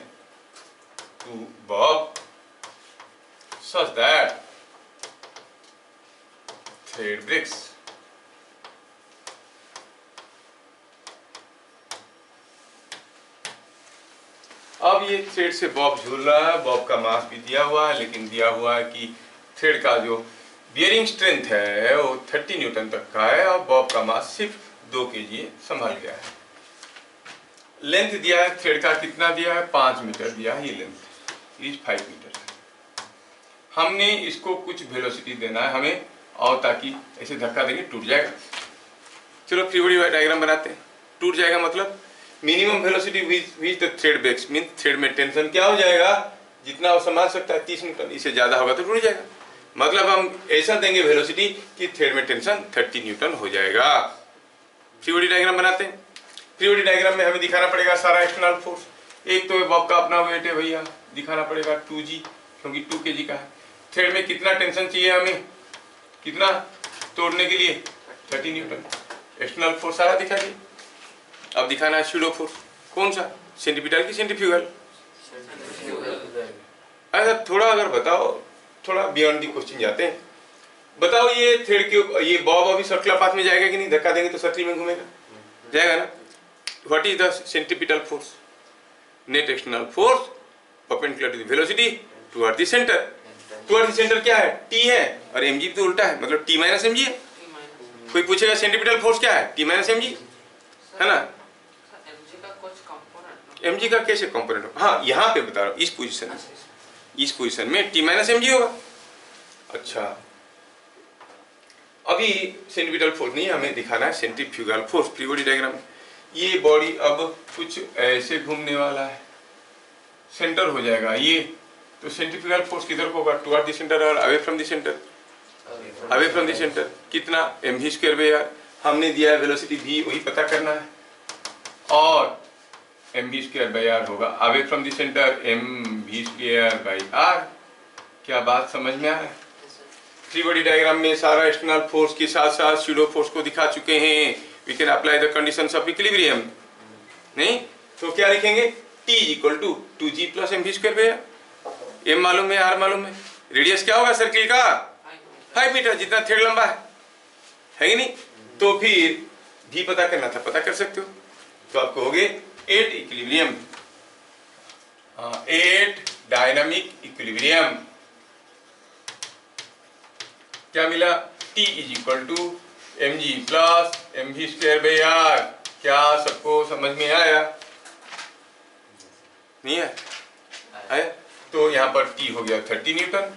to bob such that thread breaks. अब ये thread से Bob झूल रहा है, Bob का मास भी दिया हुआ है, लेकिन दिया हुआ है कि थ्रेड का जो बियरिंग स्ट्रेंथ है वो 30 न्यूटन तक का है और बॉब का मास सिर्फ 2 kg संभाल गया है। लेंथ दिया है थ्रेड का, कितना दिया है 5 मीटर दिया है, ये लेंथ इज 5 मीटर। हमने इसको कुछ वेलोसिटी देना है हमें, और ताकि ऐसे धक्का देंगे टूट जाएगा। चलो फ्री बॉडी डायग्राम बनाते हैं। टूट जाएगा मतलब minimum velocity which the thread breaks, mean thread में टेंशन क्या हो जाएगा, जितना वो संभाल सकता है 30 न्यूटन, इससे ज्यादा होगा तो टूट जाएगा। मतलब हम ऐसा देंगे वेलोसिटी कि थ्रेड में टेंशन 30 न्यूटन हो जाएगा। फ्री बॉडी डायग्राम बनाते हैं। फ्री बॉडी डायग्राम में हमें दिखाना पड़ेगा सारा एक्सटर्नल फोर्स। एक तो बॉब का अपना वेट है भैया, दिखाना पड़ेगा 2g, क्योंकि 2 kg का है। थ्रेड में कितना टेंशन चाहिए हमें, कितना तोड़ने के लिए 30 न्यूटन। एक्सटर्नल फोर्स सारा दिखा दिए। अब दिखाना है स्यूडो फोर्स। कौन सा, सेंट्रीपिटल की सेंट्रीफ्यूगल? अच्छा थोड़ा अगर बताओ, थोड़ा बियॉन्ड दी क्वेश्चन जाते हैं। बताओ ये थ्रेड के ये बॉब अभी सर्कुलर पाथ में जाएगा कि नहीं? धक्का देंगे तो सर्कल में घूमेगा, जाएगा ना। What is the centripetal force? Net external force perpendicular to the velocity toward the centre. Toward the centre क्या है? टी है, और mg तो उल्टा है, मतलब t माइनस mg है। कोई पूछेगा सेंट्रीपिटल फोर्स क्या है? t माइनस mg है ना। mg का कैसे कंपोनेंट? हाँ यहाँ पे बता रहा हूँ, इस पोजीशन में t माइनस mg होगा। अच्छा अभी सेंट्रीपिटल फोर्स नहीं, हमें दिखाना है centrifugal force. Free body diagram में ये बॉडी अब कुछ ऐसे घूमने वाला है, सेंटर हो जाएगा ये, तो सेंट्रीफ्यूगल फोर्स किधर को होगा? टुवर्ड द सेंटर और away from the centre. Away from the centre कितना? mv square by r। हमने दिया है वेलोसिटी v, वही पता करना है, और mv स्क्वायर बाई r होगा away from the centre mv square by r। क्या बात समझ में आ रहा है? फ्री बॉडी डायग्राम में सारा एक्सटर्नल फोर्स के साथ साथ स्यूडो फोर्स को दिखा चुके हैं। We can apply the conditions of equilibrium. नहीं तो क्या लिखेंगे? T equal to 2g plus mv square by r। m मालूम है, r मालूम है। रेडियस क्या होगा सर्किल का? 5 मीटर, जितना थ्रेड लंबा है कि नहीं? तो फिर v पता करना था, पता कर सकते हो। तो आपको हो गए 8 इक्विलिब्रियम, 8 डायनामिक इक्विलिब्रियम। क्या मिला? T is equal to mg plus mv square by r। क्या सबको समझ में आया? नहीं है? आया? तो यहाँ पर T हो गया 30 न्यूटन,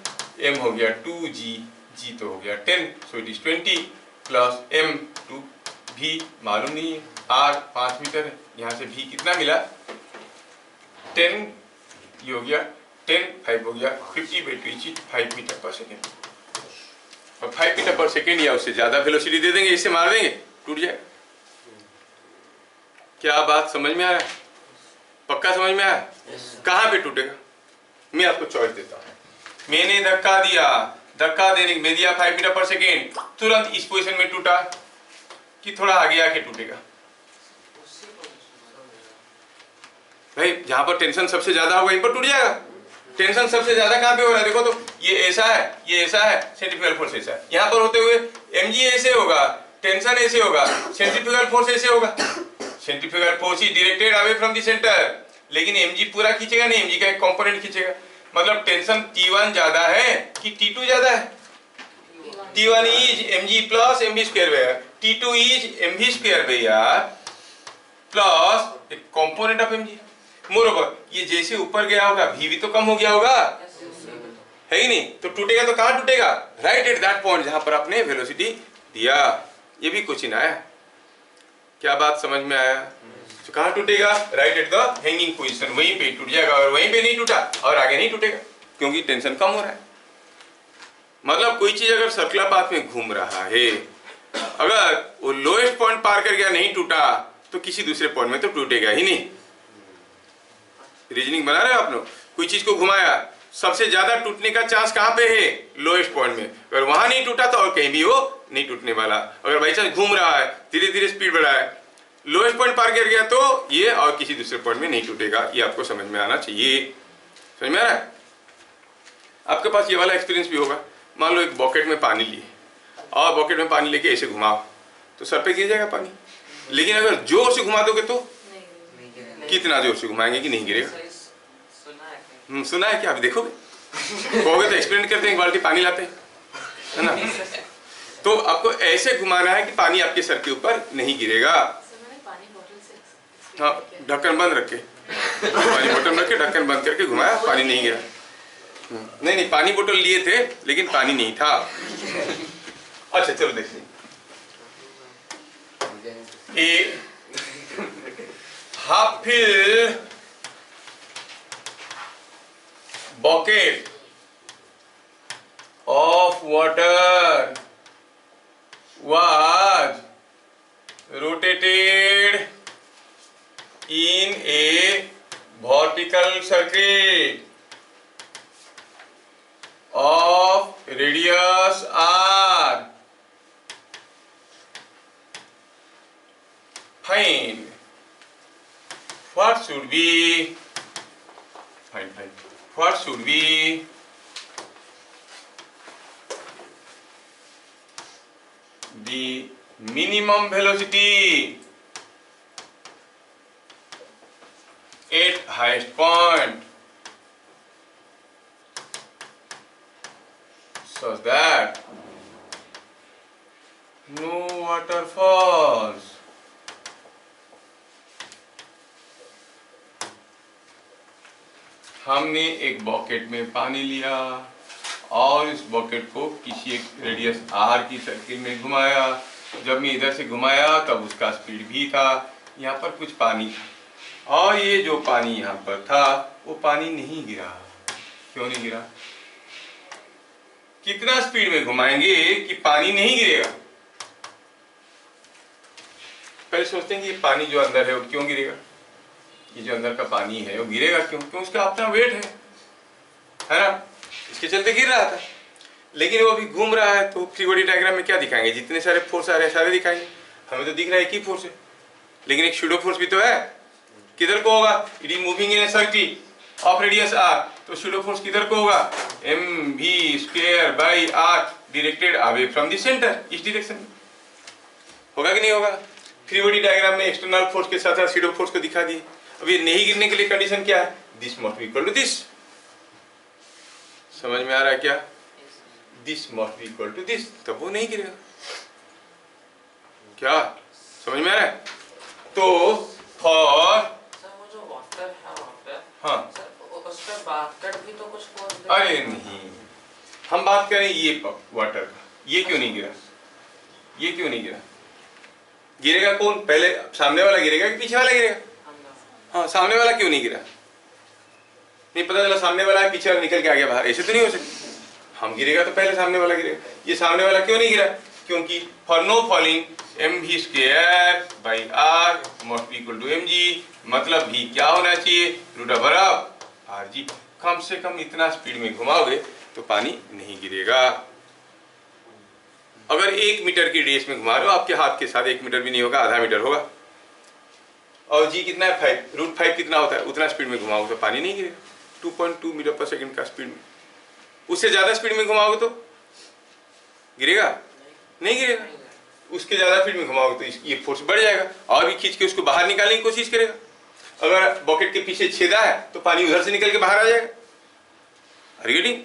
m हो गया 2g, g तो हो गया 10, so it is 20 plus m to v मालूम नहीं है, r 5 मीटर है। यहाँ से v कितना मिला? 10, ये हो गया 10, 5 हो गया 50/2 5 मीटर पर सेकेंड। और 5 मीटर पर सेकेंड या उससे ज्यादा वेलोसिटी दे देंगे, इससे मार देंगे, टूट जाएगा। क्या बात समझ में आ रहा है? पक्का समझ में आया? कहाँ पे टूटेगा? मैं आपको चॉइस देता हूँ। मैंने धक्का दिया, धक्का देने में दिया 5 मीटर पर सेकेंड, तुरंत इस पोजीशन में टूटा कि थोड़ा आगे आके टूटेगा? भाई जहां पर टेंशन सबसे ज्यादा होगा इन पर टूट जाएगा। टेंशन सबसे ज्यादा कहाँ पे हो रहा है? देखो तो ये ऐसा है, ये ऐसा है, सेंट्रीफ्यूगल फोर्स ऐसा है। यहाँ पर होते हुए mg ऐसे होगा, टेंशन ऐसे होगा, सेंट्रीफ्यूगल फोर्स ऐसे होगा। Centrifugal force is directed away from the centre, लेकिन mg पूरा खींचेगा नहीं, mg का एक कंपोनेंट खींचेगा। मतलब टेंशन T1 ज्यादा है कि T2 ज्यादा है? T1 is mg plus mv square by r, T2 is mv square by r plus एक कंपोनेंट ऑफ mg। मोरओवर ये जैसे ऊपर गया होगा v भी तो कम हो गया होगा, है ही नहीं? तो टूटेगा तो कहाँ टूटेगा? राइट एट दैट पॉइंट जहां पर आपने वेलोसिटी दिया। ये भी क्वेश्चन आया। क्या बात समझ में आया? तो कहाँ टूटेगा? Right at the hanging position, वहीं पे टूट जाएगा। और वहीं पे नहीं टूटा और आगे नहीं टूटेगा, क्योंकि टेंशन कम हो रहा है। मतलब कोई चीज अगर सर्कुलर पाथ में घूम रहा है अगर वो लोएस्ट पॉइंट पार कर गया, नहीं टूटा, तो किसी दूसरे पॉइंट में तो टूटेगा ही नहीं। रीजनिंग बना रहे हो आप लोग? कोई चीज को घुमाया, सबसे ज्यादा टूटने का चांस कहां पे है? लोएस्ट पॉइंट में। अगर वहां नहीं टूटा तो और कहीं भी वो नहीं टूटने वाला। अगर बाई चांस घूम रहा है, धीरे धीरे स्पीड बढ़ा है, लोएस्ट पॉइंट पार कर गया तो ये और किसी दूसरे पॉइंट में नहीं टूटेगा। ये आपको समझ में आना चाहिए। समझ में आ रहा है? आपके पास ये वाला एक्सपीरियंस भी होगा। मान लो एक बॉकेट में पानी लिए और बॉकेट में पानी लेके ऐसे घुमाओ तो सर पे गिर जाएगा पानी। लेकिन अगर जोर से घुमा दोगे तो कितना जोर से घुमाएंगे कि नहीं गिरेगा? सुना है क्या? अभी देखोगे, कहोगे तो एक्सपेरिमेंट करते हैं, एक बाल्टी पानी लाते हैं, है ना? तो आपको ऐसे घुमाना है कि पानी आपके सर के ऊपर नहीं गिरेगा। हाँ, ढक्कन बंद रख के, पानी बोतल रख के ढक्कन बंद करके घुमाया, पानी नहीं गिरा। नहीं, पानी बोतल लिए थे लेकिन पानी नहीं था। अच्छा चलो देखिए, एक half fill bucket of water was rotated in a vertical circuit of radius r. Find what should be what should be the minimum velocity at highest point such that no water falls. हमने एक bouquet में पानी लिया और इस bouquet को किसी एक रेडियस आर की सर्किल में घुमाया। जब मैं इधर से घुमाया तब उसका स्पीड भी था, यहाँ पर कुछ पानी था और ये जो पानी यहाँ पर था वो पानी नहीं गिरा। क्यों नहीं गिरा? कितना स्पीड में घुमाएंगे कि पानी नहीं गिरेगा? पहले सोचते हैं कि ये पानी जो अंदर है वो क्यों गिरेगा? ये जो अंदर का पानी है वो गिरेगा क्यों? क्यों? उसका अपना वेट है ना? इसके चलते गिर रहा था। लेकिन वो अभी घूम रहा है तो फ्री बॉडी डायग्राम में क्या दिखाएंगे? जितने सारे फोर्स आ रहे हैं सारे दिखाएंगे। हमें तो दिख रहा है एक ही फोर्स है, लेकिन एक शूडो फोर्स भी तो है। किधर को होगा? It is moving in a circle of radius r, तो शूडो फोर्स किधर को होगा? mv² by r directed away from the centre, इस डायरेक्शन में। होगा कि नहीं होगा? फ्री बॉडी डायग्राम में एक्सटर्नल फोर्स के साथ साथ शूडो फोर्स को दिखा दिए। अब ये नहीं गिरने के लिए कंडीशन क्या है? This must be equal to this. समझ में आ रहा है क्या? This must be equal to this, तब वो नहीं गिरेगा। क्या समझ में आ रहा है? तो फॉर वो जो वाटर है वहाँ पे, हाँ उस पे बास्केट भी तो कुछ फोर्स। अरे नहीं, हम बात करें ये वाटर का, ये क्यों नहीं गिरा? ये क्यों नहीं गिरा? गिरेगा कौन? पहले सामने वाला गिरेगा कि पीछे वाला गिरेगा? हाँ, सामने वाला क्यों नहीं गिरा? नहीं पता चला सामने वाला है, पीछे वाला निकल के आ गया बाहर, ऐसे तो नहीं हो सकता। हम गिरेगा तो पहले सामने वाला गिरेगा। ये सामने वाला क्यों नहीं गिरा? क्योंकि for no falling mv² by r must be equal to mg, मतलब भी क्या होना चाहिए? √rg। कम से कम इतना स्पीड में घुमाओगे तो पानी नहीं गिरेगा। अगर 1 मीटर की रेस में घुमा रहे हो, आपके हाथ के साथ 1 मीटर भी नहीं होगा, आधा मीटर होगा, और जी कितना है? 5, √5 कितना होता है? उतना स्पीड में घुमाओगे तो पानी नहीं गिरेगा। 2.2 मीटर पर सेकंड का स्पीड में। उससे ज्यादा स्पीड में घुमाओगे तो गिरेगा? नहीं गिरेगा। उसके ज्यादा स्पीड में घुमाओगे तो ये फोर्स बढ़ जाएगा और भी खींच के उसको बाहर निकालने की कोशिश करेगा। अगर बॉकेट के पीछे छेदा है तो पानी उधर से निकल के बाहर आ जाएगा। गेटिंग?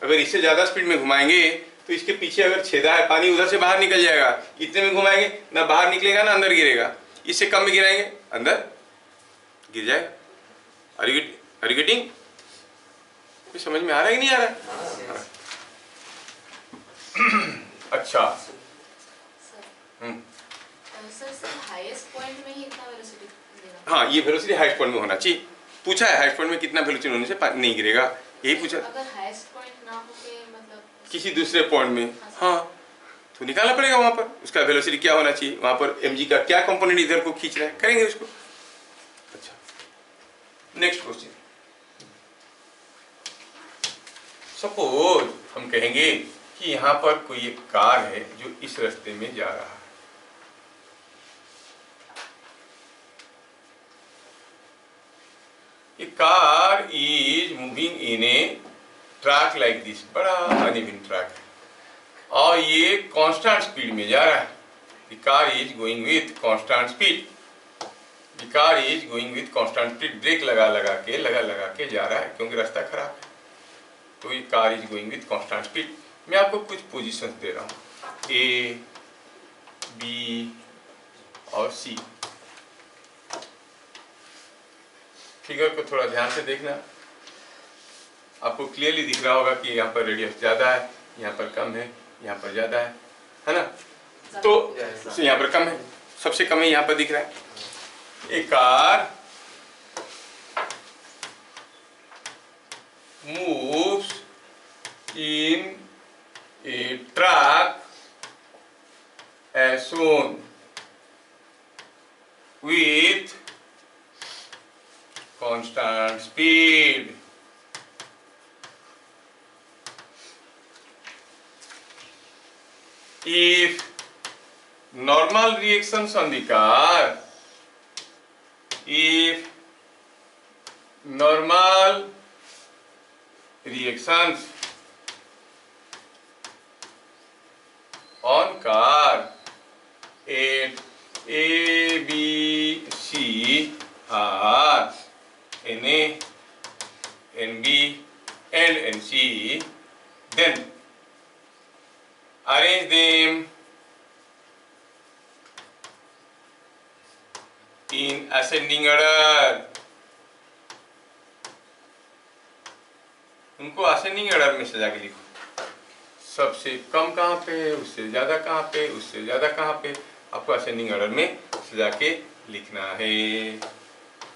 अगर इससे ज्यादा स्पीड में घुमाएंगे तो इसके पीछे अगर छेदा है, पानी उधर से बाहर निकल जाएगा। इतने में घुमाएंगे ना बाहर निकलेगा ना अंदर गिरेगा। इससे कम में गिराएंगे अंदर गिर जाएगा। Are you getting? समझ में आ रहा है कि नहीं आ रहा है? अच्छा सर हाईएस्ट पॉइंट में ही इतना वेलोसिटी देगा? हाँ, ये वेलोसिटी हाईएस्ट पॉइंट में होना चाहिए। पूछा है हाईएस्ट पॉइंट में कितना वेलोसिटी होने से नहीं गिरेगा, यही पूछा। अगर हाईएस्ट पॉइंट ना हो के मतलब किसी दूसरे पॉइंट में, हाँ तो निकालना पड़ेगा वहां पर उसका वेलोसिटी क्या होना चाहिए, वहां पर mg का क्या कंपोनेंट इधर को खींच रहा है, करेंगे उसको। अच्छा, नेक्स्ट क्वेश्चन। सपोज हम कहेंगे कि यहां पर कोई एक कार है जो इस रास्ते में जा रहा है, A car is moving in a track like this, बड़ा अनइवन ट्रैक है और ये कांस्टेंट स्पीड में जा रहा है। The car is going with constant speed. The car is going with constant speed. Brake लगा के जा रहा है क्योंकि रास्ता खराब है। तो ये car is going with constant speed. मैं आपको कुछ पोजीशंस दे रहा हूँ, ए, बी और सी। फिगर को थोड़ा ध्यान से देखना, आपको क्लियरली दिख रहा होगा कि यहाँ पर रेडियस ज़्यादा है, यहाँ पर कम है, यहाँ पर ज़्यादा है ना? तो यहाँ पर कम है, सबसे कम है यहाँ पर दिख रहा है। एक car moves in a track as shown with constant speed. If normal reactions on the car, if normal reactions on car at A, B, C are Na, Nb and Nc, then arrange them in ascending order. उनको ascending order में सजा के लिखो, सबसे कम कहाँ पे है, उससे ज्यादा कहाँ पे, उससे ज्यादा कहाँ पे, आपको असेंडिंग ऑर्डर में सजा के लिखना है।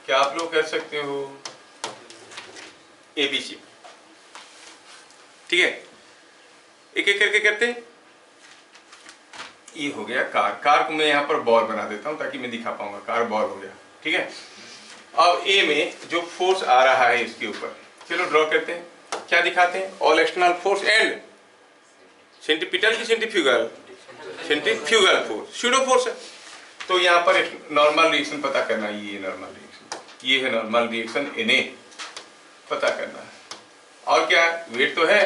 क्या आप लोग कर सकते हो? ABC, ठीक है, एक एक करके करते हैं। ये हो गया कार। कार को मैं यहाँ पर बॉल बना देता हूँ ताकि मैं दिखा पाऊंगा। कार बॉल हो गया, ठीक है। अब ए में जो फोर्स आ रहा है इसके ऊपर, चलो ड्रॉ करते हैं। क्या दिखाते हैं? All external force and centripetal की centrifugal, centrifugal force, pseudo force है। तो यहाँ पर एक नॉर्मल रिएक्शन पता करना है। ये नॉर्मल रिएक्शन, ये है नॉर्मल रिएक्शन Na, पता करना है। और क्या वेट तो है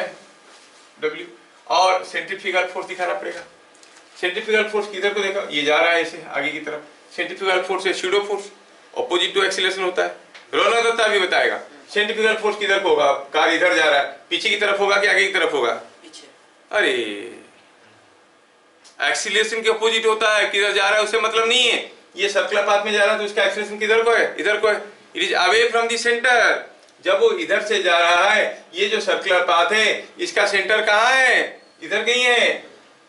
W, और सेंट्रीफ्यूगल फोर्स दिखाना पड़ेगा। सेंट्रीफ्यूगल फोर्स किधर को देखा? ये जा रहा है ऐसे आगे की तरफ। सेंट्रीफ्यूगल फोर्स है pseudo force, opposite to acceleration होता है। रोना दत्ता भी बताएगा सेंट्रीफ्यूगल फोर्स किधर को होगा। कार इधर जा रहा है, पीछे की तरफ होगा कि आगे की तरफ होगा? पीछे। अरे एक्सीलरेशन के ऑपोजिट होता है, किधर जा रहा है उससे मतलब नहीं है। ये सर्कुलर पाथ में जा रहा है तो उसका एक्सीलरेशन किधर को है? इधर को है। It is away from the centre. जब वो इधर से जा रहा है, ये जो सर्कुलर पाथ है इसका सेंटर कहाँ है? इधर कहीं है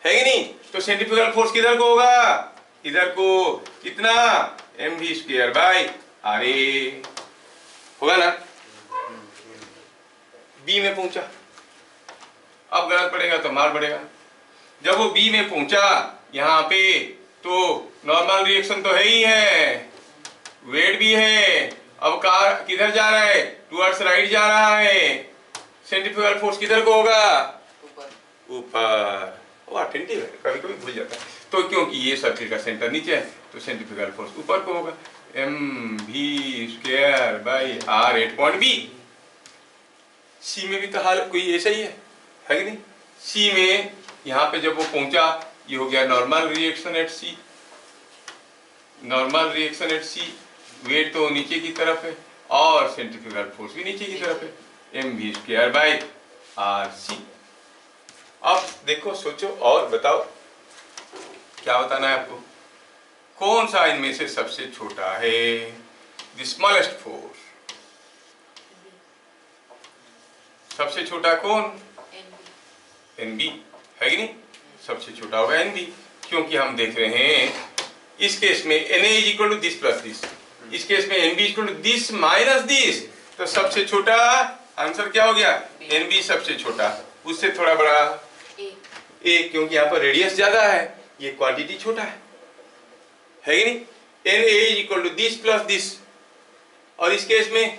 कि नहीं? तो सेंट्रीफ्यूगल फोर्स किधर को होगा? इधर को। कितना? mv²/ra होगा ना। बी में पहुंचा, अब गलत पड़ेगा तो मार पड़ेगा। जब वो बी में पहुंचा यहाँ पे, तो नॉर्मल रिएक्शन तो है ही है, वेट भी है। अब कार किधर जा रहा है? टुवर्ड्स राइट जा रहा है। सेंट्रीफ्यूगल फोर्स किधर को होगा? ऊपर। वो अटेंटिव है, कभी कभी भूल जाता है। तो क्योंकि ये सर्किल का सेंटर नीचे है तो सेंट्रीफ्यूगल फोर्स ऊपर को होगा, mv²/r एट पॉइंट बी। सी में भी तो हाल कोई ऐसा ही है कि नहीं? सी में यहाँ पे जब वो पहुंचा, ये हो गया normal reaction at C. Normal reaction at C, weight तो नीचे की तरफ है और सेंट्रीफ्यूगल फोर्स भी नीचे की तरफ है, mv²/rc। अब देखो, सोचो और बताओ, क्या बताना है आपको? कौन सा इनमें से सबसे छोटा है? द स्मॉलेस्ट फोर्स, सबसे छोटा कौन? NB है कि नहीं? सबसे छोटा होगा NB, क्योंकि हम देख रहे हैं इस केस में Na is equal to this plus this, इस केस में NB is equal to this minus this. तो सबसे छोटा आंसर क्या हो गया? NB सबसे छोटा, उससे थोड़ा बड़ा ए क्योंकि यहाँ पर रेडियस ज्यादा है, ये क्वांटिटी छोटा है कि नहीं। N A is equal to this plus this, और इस केस में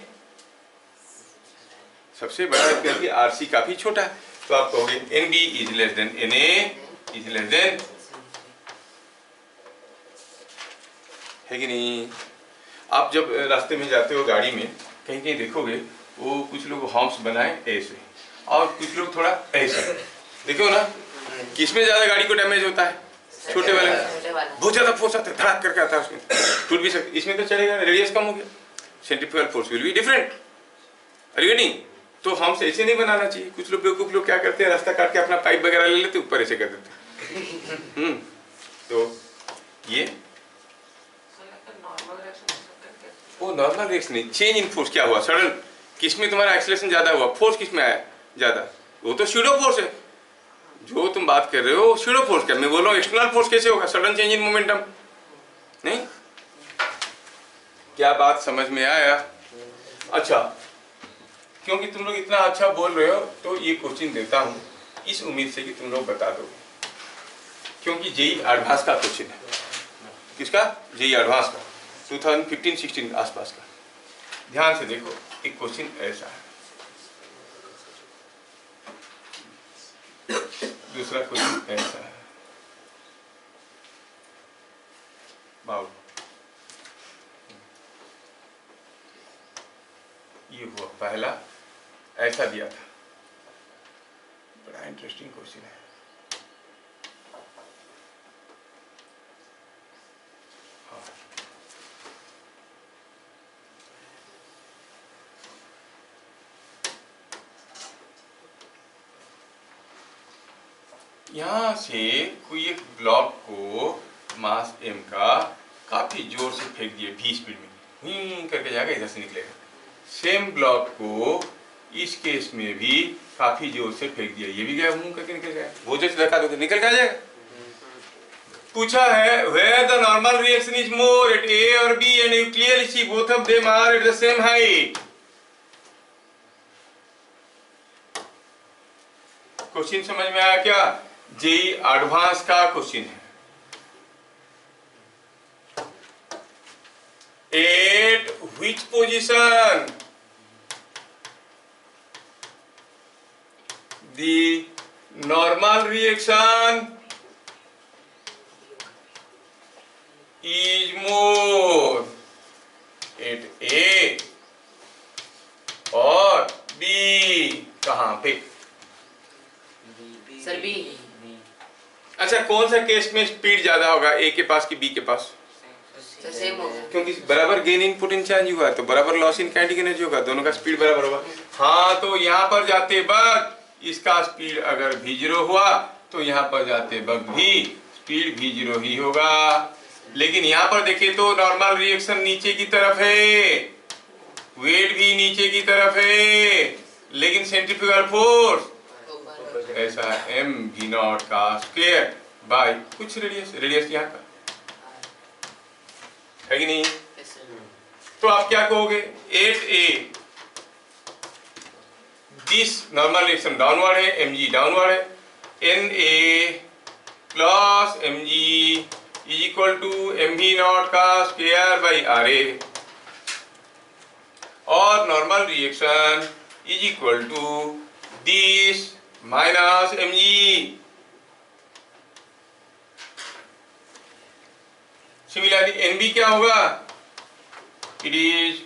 सबसे बड़ा क्योंकि आरसी काफी छोटा है, तो आप कहोगे N B is less than N A is less than, है कि नहीं। आप जब रास्ते में जाते हो गाड़ी में, कहीं कहीं देखोगे वो कुछ लोग हॉर्न्स बनाए ऐसे और कुछ लोग थोड़ा ऐसे, देखो ना किसमें ज्यादा गाड़ी को डैमेज होता है, छोटे वाले में बहुत ज्यादा फोर्स आता है, धड़ाक करके आता है, उसमें टूट भी सकते, इसमें तो चलेगा, रेडियस कम हो गया, centrifugal force will be different, are you getting. तो हमसे ऐसे नहीं बनाना चाहिए। कुछ लोग बेवकूफ लोग क्या करते हैं, रास्ता काट के अपना पाइप वगैरह ले लेते ऊपर ऐसे कर देते तो ये वो नॉर्मल रिएक्शन नहीं, चेंज इन फोर्स क्या हुआ सडन, किसमें तुम्हारा एक्सेलरेशन ज्यादा हुआ, फोर्स किसमें आया ज्यादा, वो तो स्यूडो फोर्स है। जो तुम बात कर रहे हो स्यूडो फोर्स का, मैं बोल रहा हूँ एक्सटर्नल फोर्स कैसे होगा, सडन चेंज इन मोमेंटम नहीं। क्या बात समझ में आया। अच्छा, क्योंकि तुम लोग इतना अच्छा बोल रहे हो तो ये क्वेश्चन देता हूँ इस उम्मीद से कि तुम लोग बता दो, क्योंकि जेई एडवांस का क्वेश्चन है। किसका? जेई एडवांस का 2015-16 आसपास का। ध्यान से देखो, एक क्वेश्चन ऐसा है, दूसरा क्वेश्चन ऐसा है, बाबू ये हुआ पहला, ऐसा दिया था, बड़ा इंटरेस्टिंग क्वेश्चन है। हाँ। यहाँ से कोई एक ब्लॉक को मास m का काफी जोर से फेंक दिए v स्पीड में, करके जाएगा, इधर से निकलेगा। सेम ब्लॉक को इस केस में भी काफी जोर से फेंक दिया, ये भी गया मुंह करके निकल गया, वो जो धक्का दोगे निकल के जाएगा। पूछा है where the normal reaction is more at A or B and you clearly see both of them are at the same height। Question समझ में आया क्या? जेई एडवांस का क्वेश्चन है। At which position the normal reaction is more, at A or B? कहाँ पे? Sir B. अच्छा, कौन सा केस में स्पीड ज्यादा होगा, ए के पास कि बी के पास? सेम होगा, क्योंकि बराबर गेन इन पोटेंशियल हुआ तो बराबर लॉस इन काइनेटिक एनर्जी होगा, दोनों का स्पीड बराबर होगा। हाँ, तो यहाँ पर जाते वक्त इसका स्पीड अगर v0 हुआ तो यहाँ पर जाते वक्त भी स्पीड v0 ही होगा। लेकिन यहाँ पर देखें तो नॉर्मल रिएक्शन नीचे की तरफ है, वेट भी नीचे की तरफ है, लेकिन सेंट्रीफ्यूगल फोर्स ऐसा है mv0 का स्क्वायर बाय कुछ रेडियस, रेडियस यहाँ का है कि नहीं। तो आप क्या कहोगे, at A this normal reaction downward है, mg डाउनवर्ड है, N A plus mg is equal to mv0 का स्क्वायर बाई आर ए, और normal reaction is equal to this minus mg। Similarly nb क्या होगा, इट इज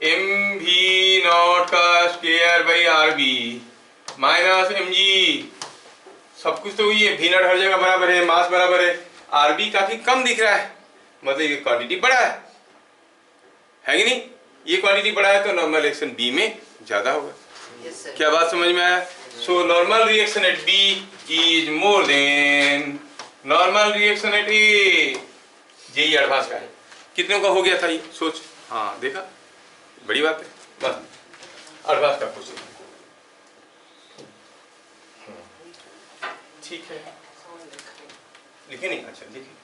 mv0 का square by rb minus mg। सब कुछ तो वही है, v0 हर जगह बराबर है, मास बराबर है, rb काफी कम दिख रहा है, मतलब ये क्वांटिटी बड़ा है कि नहीं। ये क्वांटिटी बड़ा है तो नॉर्मल रिएक्शन b में ज्यादा होगा। क्या बात समझ में आया? So normal reaction at b is more than normal reaction at a। JEE advance का है, कितनों का हो गया था ये सोच, हाँ देखा, बड़ी बात है, बस एडवांस का क्वेश्चन। ठीक है, लिखे नहीं? अच्छा लिखे।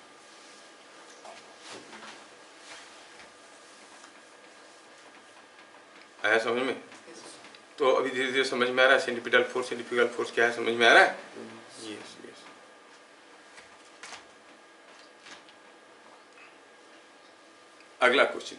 आया समझ में? तो अभी धीरे धीरे समझ में आ रहा है सेंट्रीपिटल फोर्स, सेंट्रीफ्यूगल फोर्स क्या है, समझ में आ रहा है? यस। अगला क्वेश्चन,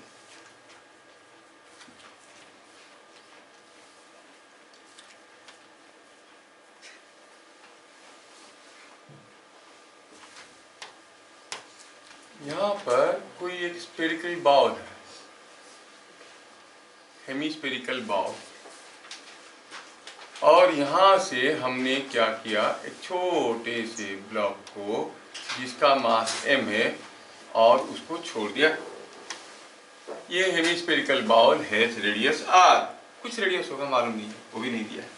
यहां पर कोई एक स्फेरिकल बाउल है, हेमीस्फेरिकल बाउल, और यहां से हमने क्या किया, एक छोटे से ब्लॉक को जिसका मास m है और उसको छोड़ दिया। ये हेमीस्फेरिकल बाउल है रेडियस r, कुछ रेडियस होगा मालूम नहीं है, वो भी नहीं दिया है।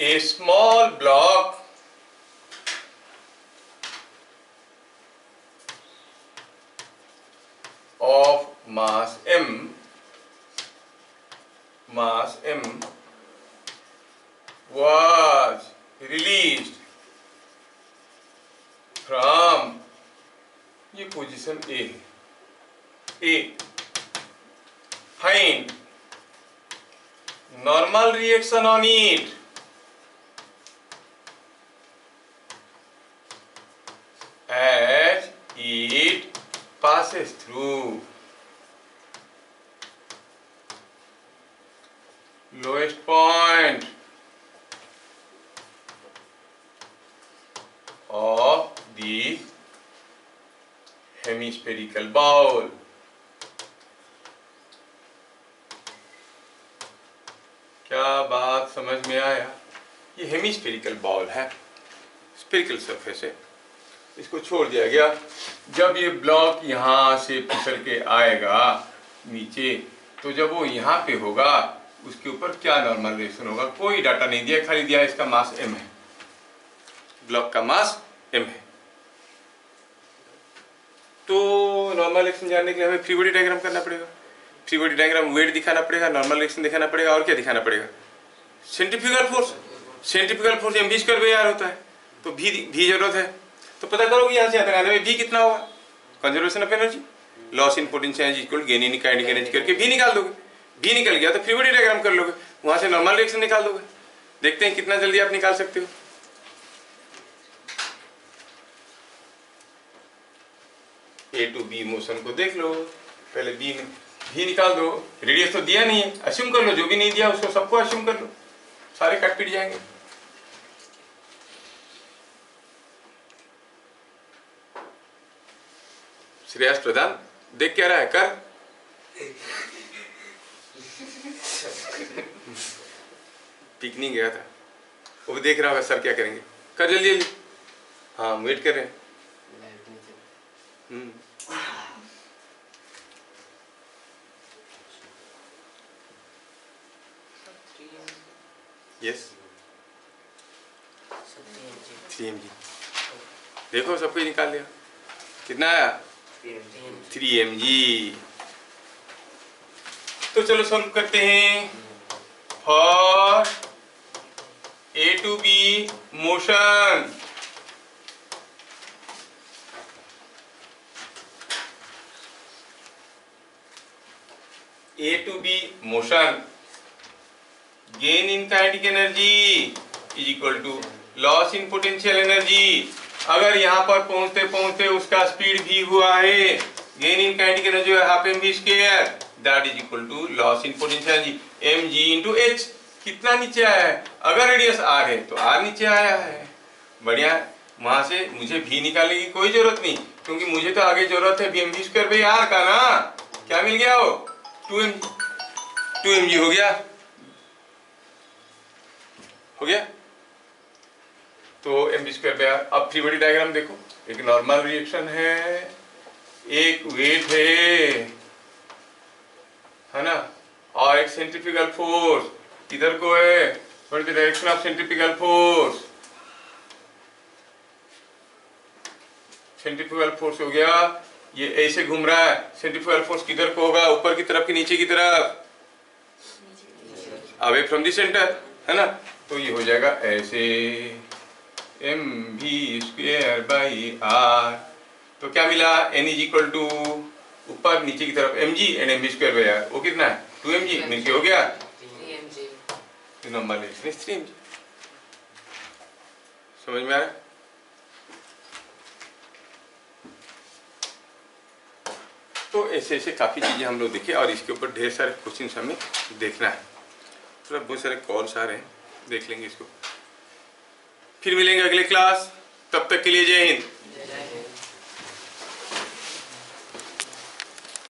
A small block of mass m was released from, ये पोजीशन A है, A find normal reaction on it as it passes through lowest point of the hemispherical bowl. क्या बात समझ में आया? ये हेमिस्फेरिकल बाउल है, स्फेरिकल सरफेस है, इसको छोड़ दिया गया। जब ये ब्लॉक यहाँ से फिसल के आएगा नीचे, तो जब वो यहाँ पे होगा उसके ऊपर क्या नॉर्मल रिएक्शन होगा, कोई डाटा नहीं दिया, खाली दिया इसका मास m है, ब्लॉक का मास m है। तो नॉर्मल रिएक्शन जानने के लिए हमें फ्री बॉडी डायग्राम करना पड़ेगा, फ्री बॉडी डायग्राम वेट दिखाना पड़ेगा, नॉर्मल रिएक्शन दिखाना पड़ेगा, और क्या दिखाना पड़ेगा, centrifugal force. Centrifugal force mv square by r होता है, तो v जरूरत है। तो पता करो कि यहाँ से यहाँ तक आने में v कितना होगा, conservation of energy, loss in potential energy equal gain in kinetic energy करके v निकाल दोगे, v निकल गया तो फ्री बॉडी डायग्राम कर लोगे, वहां से नॉर्मल रिएक्शन निकाल दोगे। देखते हैं कितना जल्दी आप निकाल सकते हो। ए टू बी मोशन को देख लो, पहले v निकाल दो, रेडियस तो दिया नहीं है, अस्यूम कर लो, जो भी नहीं दिया उसको सबको अस्यूम कर लो, सारे कट पिट जाएंगे। श्रेयस प्रधान देख क्या रहा है, कर पिकनिक गया था, वो भी देख रहा होगा सर क्या करेंगे, कर जल्दी जल्दी। हाँ वेट कर रहे हैं। यस 3mg, देखो सबको निकाल लिया, कितना आया 3mg। तो चलो सॉल्व करते हैं। For A to B motion, A to B motion, gain in kinetic energy is equal to loss in potential energy. अगर यहाँ पर पहुंचते पहुंचते उसका स्पीड भी हुआ है, gain in kinetic energy half mv square, that is equal to loss in potential energy mg into h। कितना नीचे आया है, अगर रेडियस r है तो r नीचे आया है, बढ़िया। वहां से मुझे v निकालने की कोई जरूरत नहीं, क्योंकि मुझे तो आगे जरूरत है mv स्क्वायर बाई r का ना। क्या मिल गया वो 2mg हो गया, हो गया। तो mv स्क्वायर बाई r। अब फ्री बॉडी डायग्राम देखो, एक नॉर्मल रिएक्शन है, एक वेट है ना, और एक सेंट्रीफ्यूगल फोर्स इधर को है, what is the direction of centrifugal force, centrifugal force हो गया, ये ऐसे घूम रहा है, सेंट्रीफ्यूगल फोर्स किधर को होगा, ऊपर की तरफ कि नीचे की तरफ, अवे फ्रॉम द सेंटर, है ना। तो ये हो जाएगा ऐसे mv स्क्वायर बाई r। तो क्या मिला, n इज इक्वल टू ऊपर नीचे की तरफ mg and mv square by r, वो कितना है 2mg, नीचे हो गया 3mg, नंबर है 3mg। समझ में आया? तो ऐसे ऐसे काफ़ी चीज़ें हम लोग देखे और इसके ऊपर ढेर सारे क्वेश्चन हमें देखना है। थोड़ा बहुत सारे कॉल्स आ रहे हैं, देख लेंगे इसको। फिर मिलेंगे अगले क्लास, तब तक के लिए जय हिंद।